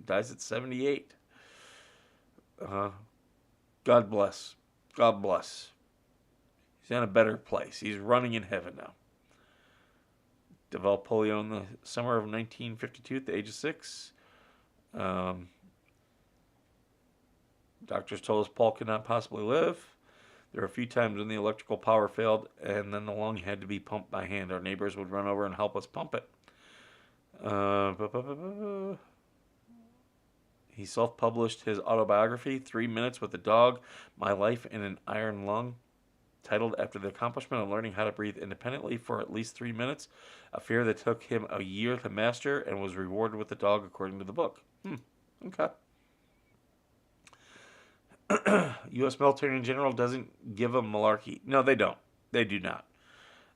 dies at 78. God bless. God bless. He's in a better place. He's running in heaven now. Developed polio in the summer of 1952 at the age of 6. Doctors told us Paul could not possibly live. There were a few times when the electrical power failed, and then the lung had to be pumped by hand. Our neighbors would run over and help us pump it. He self-published his autobiography, 3 Minutes with a Dog, My Life in an Iron Lung, titled after the accomplishment of learning how to breathe independently for at least 3 minutes, a fear that took him a year to master and was rewarded with a dog, according to the book. Okay. U.S. military in general doesn't give a malarkey. No, they don't. They do not.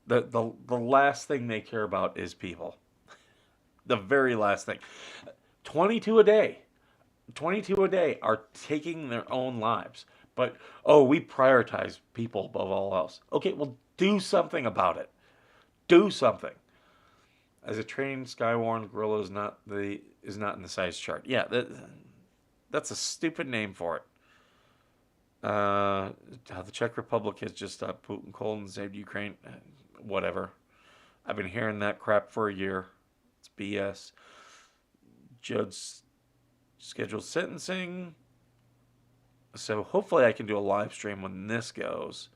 The last thing they care about is people. The very last thing. 22 a day. 22 a day are taking their own lives. But, we prioritize people above all else. Okay, well, do something about it. Do something. As a trained Skywarn, gorilla is not in the size chart. Yeah, that's a stupid name for it. How the Czech Republic has just stopped Putin cold and saved Ukraine. Whatever. I've been hearing that crap for a year. It's BS. Judge scheduled sentencing. So hopefully I can do a live stream when this goes.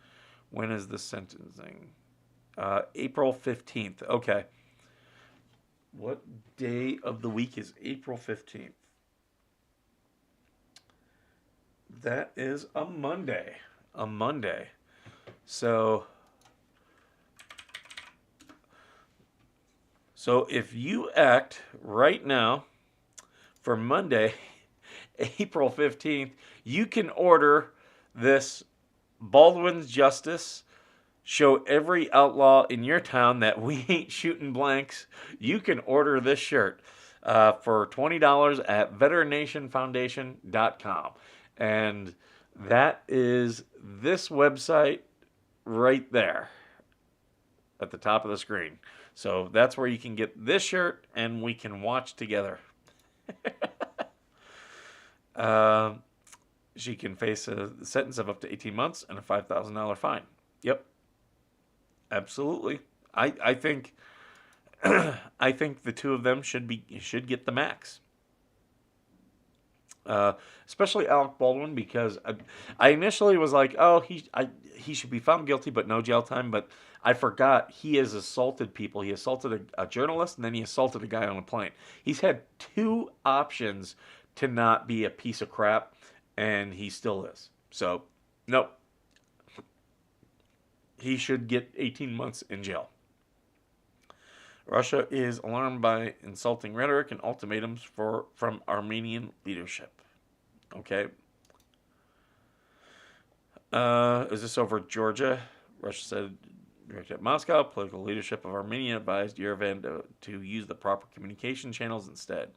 When is the sentencing? April 15th. Okay. What day of the week is April 15th? That is a Monday. A Monday. So if you act right now for Monday, April 15th, you can order this Baldwin's Justice. Show every outlaw in your town that we ain't shooting blanks. You can order this shirt for $20 at veterannationfoundation.com. And that is this website right there at the top of the screen. So that's where you can get this shirt and we can watch together. She can face a sentence of up to 18 months and a $5,000 fine. Yep. Absolutely. I think I think the two of them should get the max. Especially Alec Baldwin, because I initially was like, he should be found guilty but no jail time, but I forgot he has assaulted people. He assaulted a journalist, and then he assaulted a guy on a plane. He's had two options to not be a piece of crap, and he still is. So, nope. He should get 18 months in jail. Russia is alarmed by insulting rhetoric and ultimatums from Armenian leadership. Okay. Is this over Georgia? Russia said, directed at Moscow, political leadership of Armenia advised Yerevan to use the proper communication channels instead.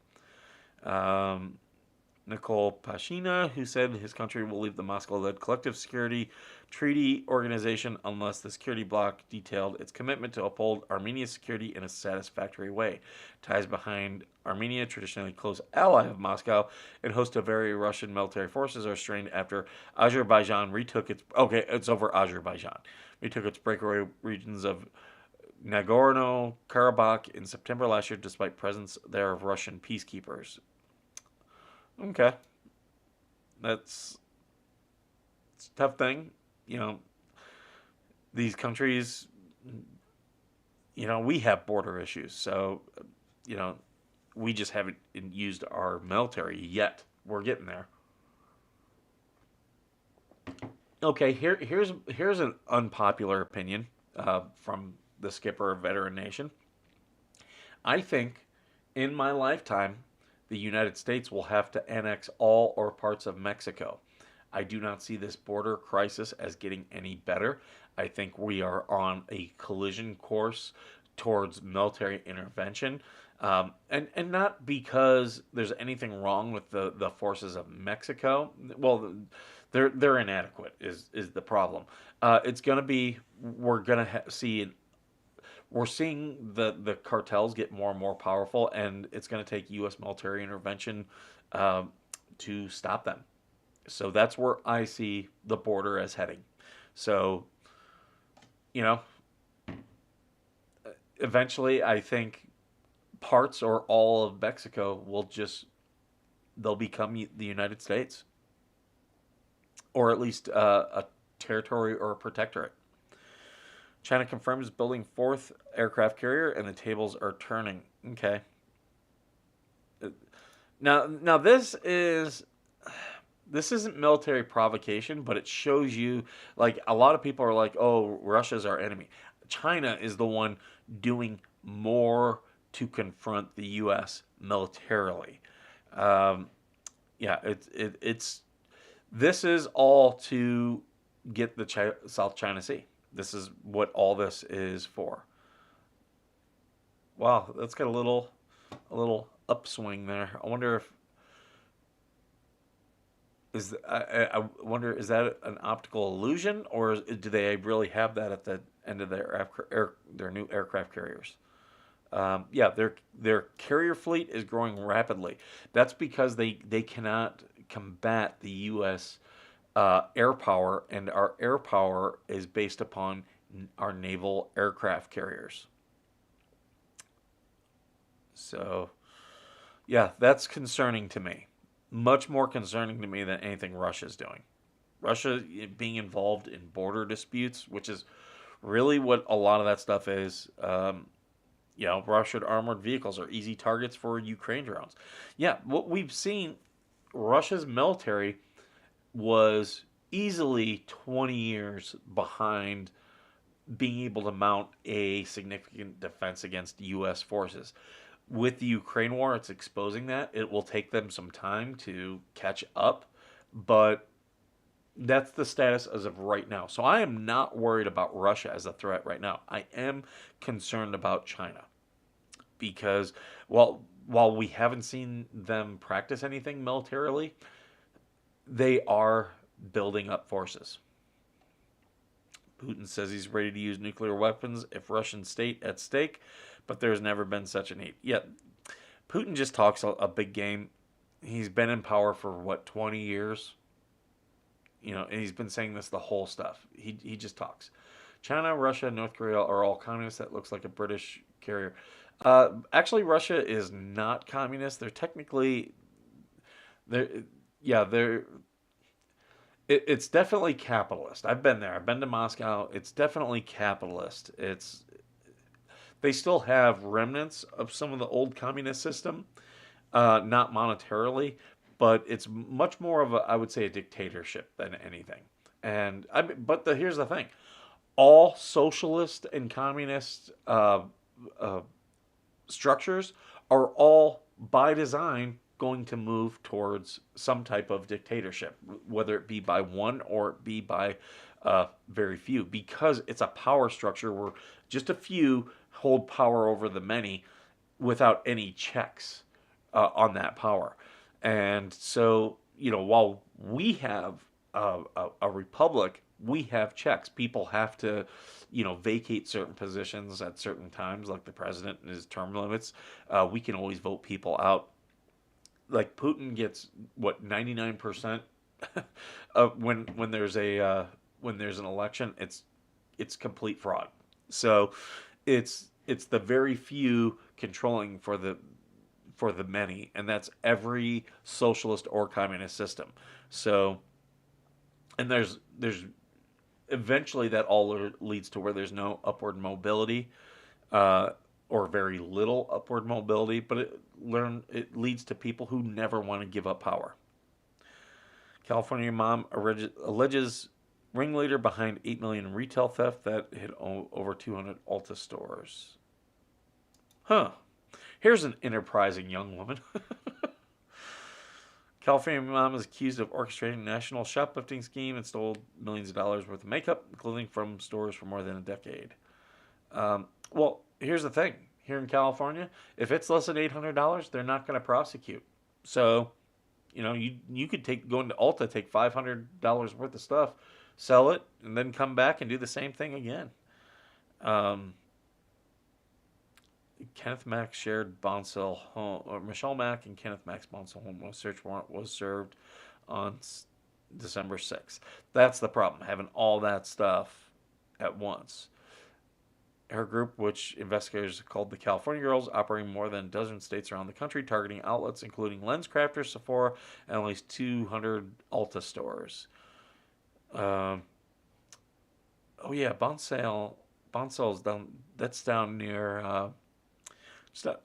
Nikol Pashina, who said his country will leave the Moscow-led Collective Security Treaty Organization unless the security bloc detailed its commitment to uphold Armenia's security in a satisfactory way. Ties behind Armenia, traditionally close ally of Moscow and host of very Russian military forces, are strained after Azerbaijan retook its... Okay, it's over Azerbaijan. Retook its breakaway regions of Nagorno-Karabakh in September last year, despite presence there of Russian peacekeepers. Okay. It's a tough thing. These countries, we have border issues. So, we just haven't used our military yet. We're getting there. Okay, here's an unpopular opinion from the skipper of Veteran Nation. I think in my lifetime, the United States will have to annex all or parts of Mexico. I do not see this border crisis as getting any better. I think we are on a collision course towards military intervention. And not because there's anything wrong with the forces of Mexico. Well, they're inadequate is the problem. It's going to be, we're seeing the cartels get more and more powerful, and it's going to take U.S. military intervention to stop them. So that's where I see the border as heading. So, eventually I think parts or all of Mexico they'll become the United States. Or at least a territory or protectorate. China confirms building 4th aircraft carrier, and the tables are turning. Okay. Now this isn't military provocation, but it shows you, like, a lot of people are like, oh, Russia's our enemy. China is the one doing more to confront the U.S. militarily. This is all to get the South China Sea. This is what all this is for. Wow, that's got a little upswing there. I wonder if I wonder, is that an optical illusion, or do they really have that at the end of their new aircraft carriers? Their carrier fleet is growing rapidly. That's because they cannot combat the U.S. Air power, and our air power is based upon our naval aircraft carriers. So, yeah, that's concerning to me. Much more concerning to me than anything Russia's doing. Russia being involved in border disputes, which is really what a lot of that stuff is. Russian armored vehicles are easy targets for Ukraine drones. Yeah, what we've seen, Russia's military was easily 20 years behind being able to mount a significant defense against U.S. forces. With the Ukraine war, it's exposing that. It will take them some time to catch up, but that's the status as of right now. So I am not worried about Russia as a threat right now. I am concerned about China because while we haven't seen them practice anything militarily, they are building up forces. Putin says he's ready to use nuclear weapons if Russian state at stake, but there's never been such a need. Yet, Putin just talks a big game. He's been in power for, 20 years? And he's been saying this the whole stuff. He just talks. China, Russia, North Korea are all communists. That looks like a British carrier. Actually, Russia is not communist. They're technically... It's definitely capitalist. I've been there. I've been to Moscow. It's definitely capitalist. They still have remnants of some of the old communist system, not monetarily, but it's much more of I would say, a dictatorship than anything. Here's the thing: all socialist and communist structures are all by design going to move towards some type of dictatorship, whether it be by one or it be by very few, because it's a power structure where just a few hold power over the many without any checks on that power. And so, while we have a republic, we have checks. People have to, vacate certain positions at certain times, like the president and his term limits. We can always vote people out. Like Putin gets 99% of when there's an election, it's complete fraud. So it's the very few controlling for the many, and that's every socialist or communist system. So, and there's eventually that all leads to where there's no upward mobility, or very little upward mobility, but it leads to people who never want to give up power. California mom alleges ringleader behind $8 million in retail theft that hit over 200 Ulta stores. Huh. Here's an enterprising young woman. California mom is accused of orchestrating a national shoplifting scheme and stole millions of dollars worth of makeup and clothing from stores for more than a decade. Well, here's the thing. Here in California, if it's less than $800, they're not going to prosecute. So, you could go into Ulta, take $500 worth of stuff, sell it, and then come back and do the same thing again. Kenneth Mack shared Bonsall home, or Michelle Mack and Kenneth Mack's Bonsall home. A search warrant was served on December 6th. That's the problem, having all that stuff at once. Her group, which investigators called the California Girls, operating more than a dozen states around the country, targeting outlets including LensCrafters, Sephora, and at least 200 Ulta stores. Oh yeah, Bonsall's down. That's down near. It's, not,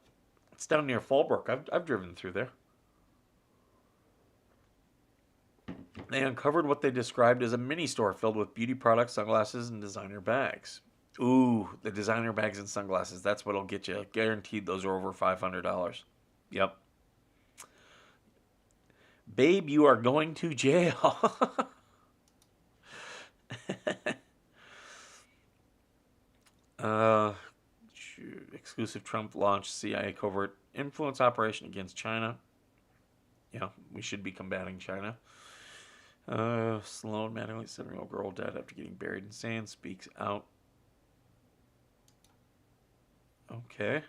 it's down near Fallbrook. I've driven through there. They uncovered what they described as a mini store filled with beauty products, sunglasses, and designer bags. Ooh, the designer bags and sunglasses. That's what'll get you. Guaranteed those are over $500. Yep. Babe, you are going to jail. uh, exclusive Trump launched CIA covert influence operation against China. Yeah, we should be combating China. Sloan Mattingly, 7-year-old girl dead after getting buried in sand, speaks out. Okay.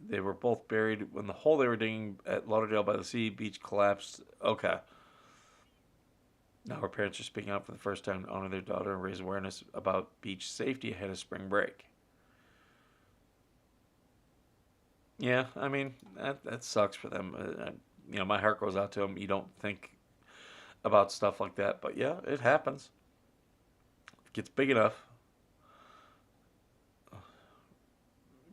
They were both buried when the hole they were digging at Lauderdale by the Sea beach collapsed. Okay. Now her parents are speaking out for the first time to honor their daughter and raise awareness about beach safety ahead of spring break. Yeah, I mean, that sucks for them. My heart goes out to them. You don't think about stuff like that, but yeah, it happens. It gets big enough.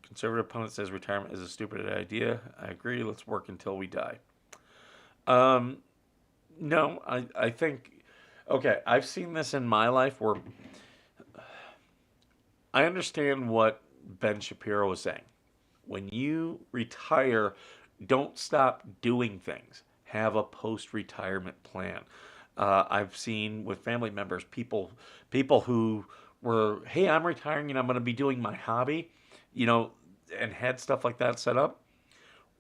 Conservative opponent says retirement is a stupid idea. I agree. Let's work until we die. No, I think, okay, I've seen this in my life where I understand what Ben Shapiro was saying. When you retire, don't stop doing things. Have a post-retirement plan. I've seen with family members, people who were, hey, I'm retiring and I'm going to be doing my hobby, and had stuff like that set up,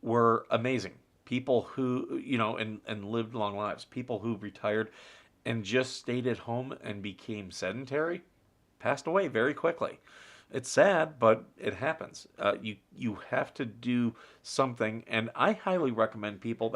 were amazing. People who, and lived long lives. People who retired and just stayed at home and became sedentary, passed away very quickly. It's sad, but it happens. You have to do something, and I highly recommend people.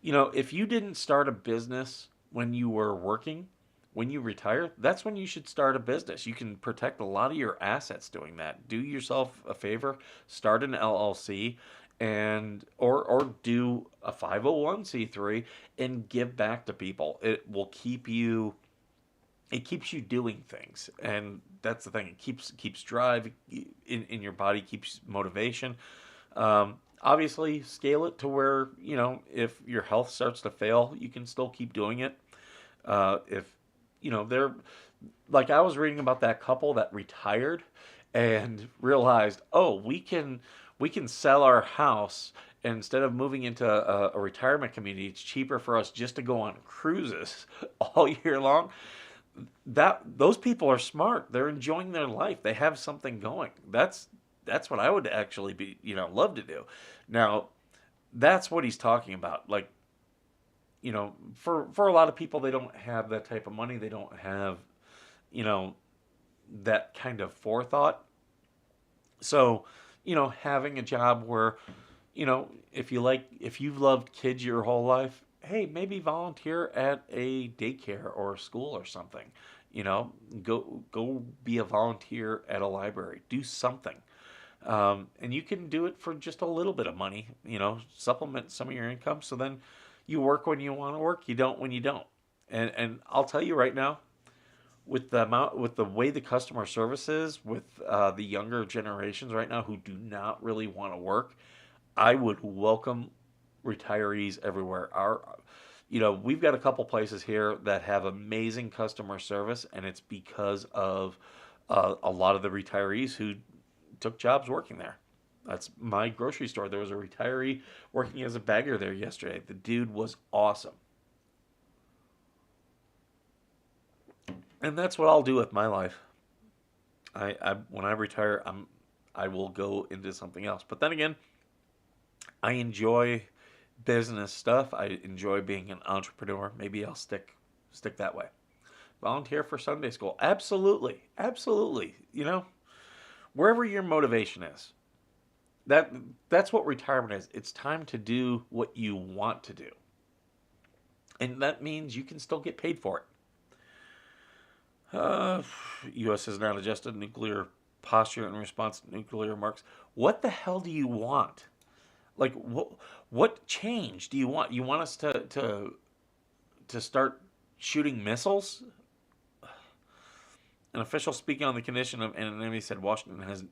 If you didn't start a business when you were working, when you retire, that's when you should start a business. You can protect a lot of your assets doing that. Do yourself a favor, start an LLC, or do a 501c3 and give back to people. It will keep you. It keeps you doing things, and that's the thing. It keeps drive in your body, keeps motivation. Obviously, scale it to where if your health starts to fail, you can still keep doing it. If they're like, I was reading about that couple that retired and realized, oh, we can sell our house. And instead of moving into a retirement community, it's cheaper for us just to go on cruises all year long. Those people are smart. They're enjoying their life. They have something going. That's what I would actually be, love to do. Now, that's what he's talking about. Like, for a lot of people, they don't have that type of money. They don't have, that kind of forethought. So, having a job where, if you've loved kids your whole life, hey, maybe volunteer at a daycare or a school or something. Go be a volunteer at a library. Do something. And you can do it for just a little bit of money, supplement some of your income. So then you work when you want to work. You don't when you don't. And I'll tell you right now, with the way the customer service is, with the younger generations right now who do not really want to work, I would welcome retirees everywhere. We've got a couple places here that have amazing customer service, and it's because of a lot of the retirees who took jobs working there. That's my grocery store. There was a retiree working as a bagger there yesterday. The dude was awesome. And that's what I'll do with my life. When I retire, I will go into something else. But then again, I enjoy business stuff. I enjoy being an entrepreneur. Maybe I'll stick that way. Volunteer for Sunday school. Absolutely. Absolutely. Wherever your motivation is. That's what retirement is. It's time to do what you want to do. And that means you can still get paid for it. U.S. has not adjusted nuclear posture in response to nuclear remarks. What the hell do you want? Like, what change do you want? You want us to start shooting missiles. An official speaking on the condition of anonymity said Washington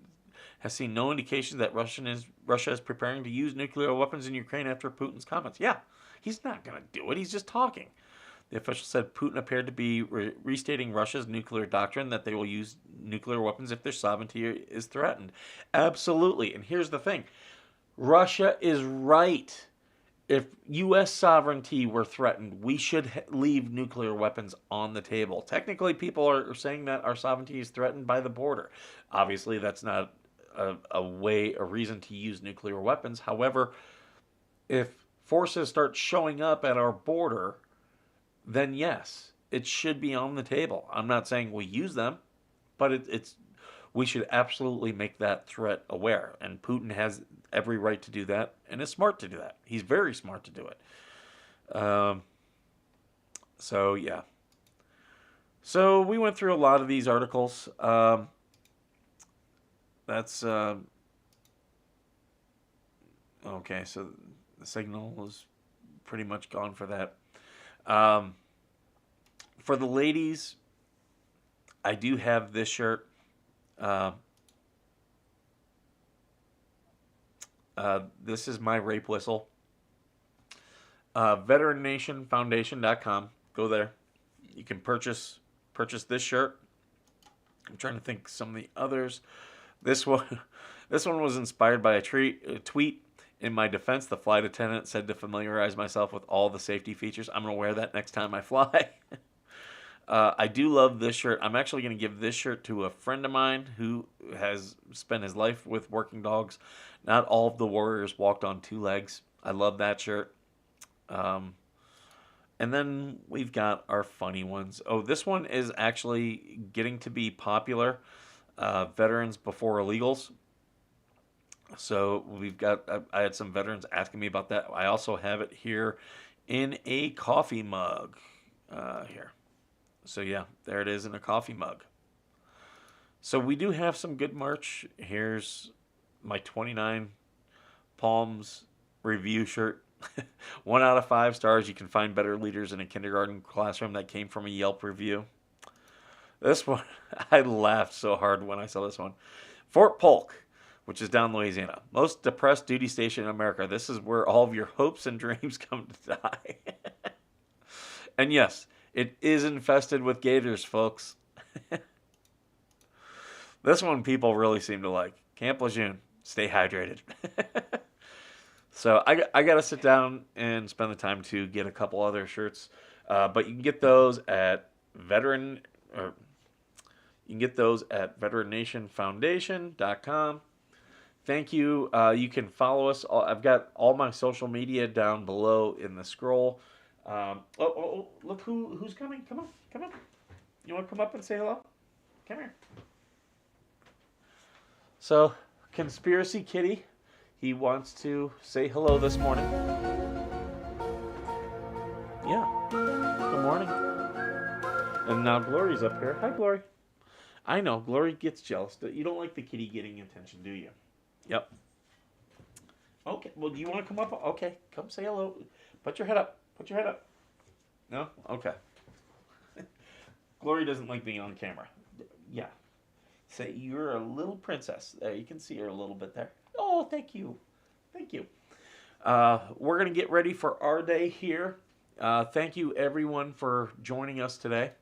has seen no indications that Russia is preparing to use nuclear weapons in Ukraine after Putin's comments. Yeah, he's not going to do it. He's just talking. The official said Putin appeared to be restating Russia's nuclear doctrine that they will use nuclear weapons if their sovereignty is threatened. Absolutely. And here's the thing. Russia is right. If U.S. sovereignty were threatened, we should leave nuclear weapons on the table. Technically, people are saying that our sovereignty is threatened by the border. Obviously, that's not a reason to use nuclear weapons. However, if forces start showing up at our border, then yes, it should be on the table. I'm not saying we use them, but we should absolutely make that threat aware. And Putin has every right to do that, and is smart to do that. He's very smart to do it. So, yeah. So, we went through a lot of these articles. That's... okay, so the signal was pretty much gone for that. For the ladies, I do have this shirt. This is my rape whistle. VeteranNationFoundation.com. Go there. You can purchase this shirt. I'm trying to think some of the others. This one was inspired by a tweet. In my defense, the flight attendant said to familiarize myself with all the safety features. I'm going to wear that next time I fly. I do love this shirt. I'm actually going to give this shirt to a friend of mine who has spent his life with working dogs. Not all of the warriors walked on two legs. I love that shirt. And then we've got our funny ones. Oh, this one is actually getting to be popular. Veterans before illegals. So we've got, I had some veterans asking me about that. I also have it here in a coffee mug here. So yeah, there it is in a coffee mug. So we do have some good merch. Here's my 29 Palms review shirt. 1 out of 5 stars. You can find better leaders in a kindergarten classroom. That came from a Yelp review. This one, I laughed so hard when I saw this one. Fort Polk, which is down Louisiana. Most depressed duty station in America. This is where all of your hopes and dreams come to die. And yes, it is infested with gators, folks. This one people really seem to like. Camp Lejeune. Stay hydrated. So I got to sit down and spend the time to get a couple other shirts. But you can get those at VeteranNationFoundation.com. Thank you. You can follow us. I've got all my social media down below in the scroll. Look who's coming. Come on. You want to come up and say hello? Come here. So, Conspiracy Kitty, he wants to say hello this morning. Yeah. Good morning. And now Glory's up here. Hi, Glory. I know, Glory gets jealous. You don't like the kitty getting attention, do you? Yep. Okay, well, do you want to come up? Okay, come say hello. Put your head up. No? Okay. Glory doesn't like being on camera. Yeah. Say you're a little princess. There, you can see her a little bit there. Oh, thank you. We're going to get ready for our day here. Thank you, everyone, for joining us today.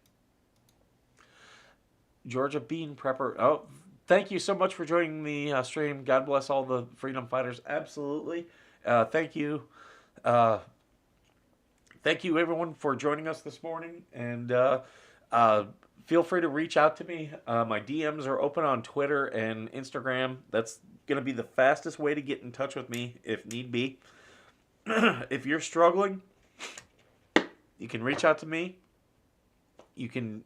Georgia Bean Prepper. Oh, thank you so much for joining the stream. God bless all the freedom fighters. Absolutely. Thank you. Thank you, everyone, for joining us this morning. And feel free to reach out to me. My DMs are open on Twitter and Instagram. That's going to be the fastest way to get in touch with me if need be. If you're struggling, you can reach out to me. You can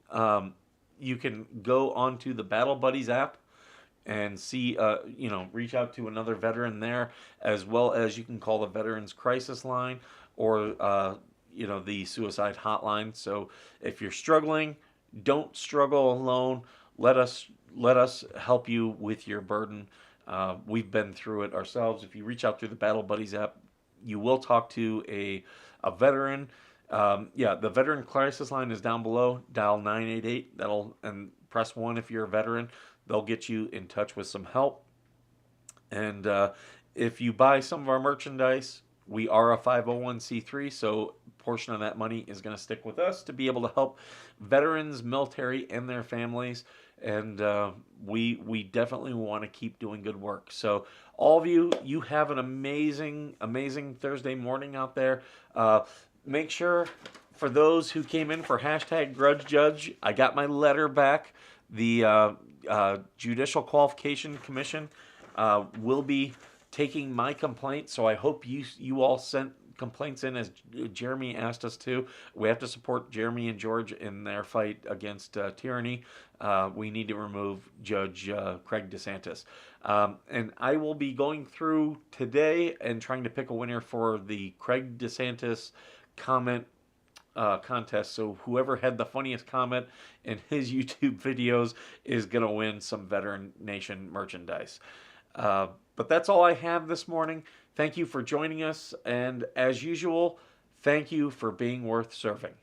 go onto the Battle Buddies app and see, reach out to another veteran there, as well as you can call the Veterans Crisis Line or, the suicide hotline. So if you're struggling, don't struggle alone. Let us help you with your burden. We've been through it ourselves. If you reach out through the Battle Buddies app, you will talk to a veteran. Yeah, the veteran crisis line is down below. Dial 988. And press 1 if you're a veteran. They'll get you in touch with some help. And if you buy some of our merchandise, we are a 501c3, so a portion of that money is going to stick with us to be able to help veterans, military, and their families. And we definitely want to keep doing good work. So all of you have an amazing, amazing Thursday morning out there. Make sure, for those who came in for hashtag Grudge Judge, I got my letter back. The Judicial Qualification Commission will be taking my complaint, so I hope you all sent complaints in as Jeremy asked us to. We have to support Jeremy and George in their fight against tyranny. We need to remove Judge Craig DeSantis. And I will be going through today and trying to pick a winner for the Craig DeSantis comment contest. So whoever had the funniest comment in his YouTube videos is going to win some Veteran Nation merchandise. But that's all I have this morning. Thank you for joining us. And as usual, thank you for being worth serving.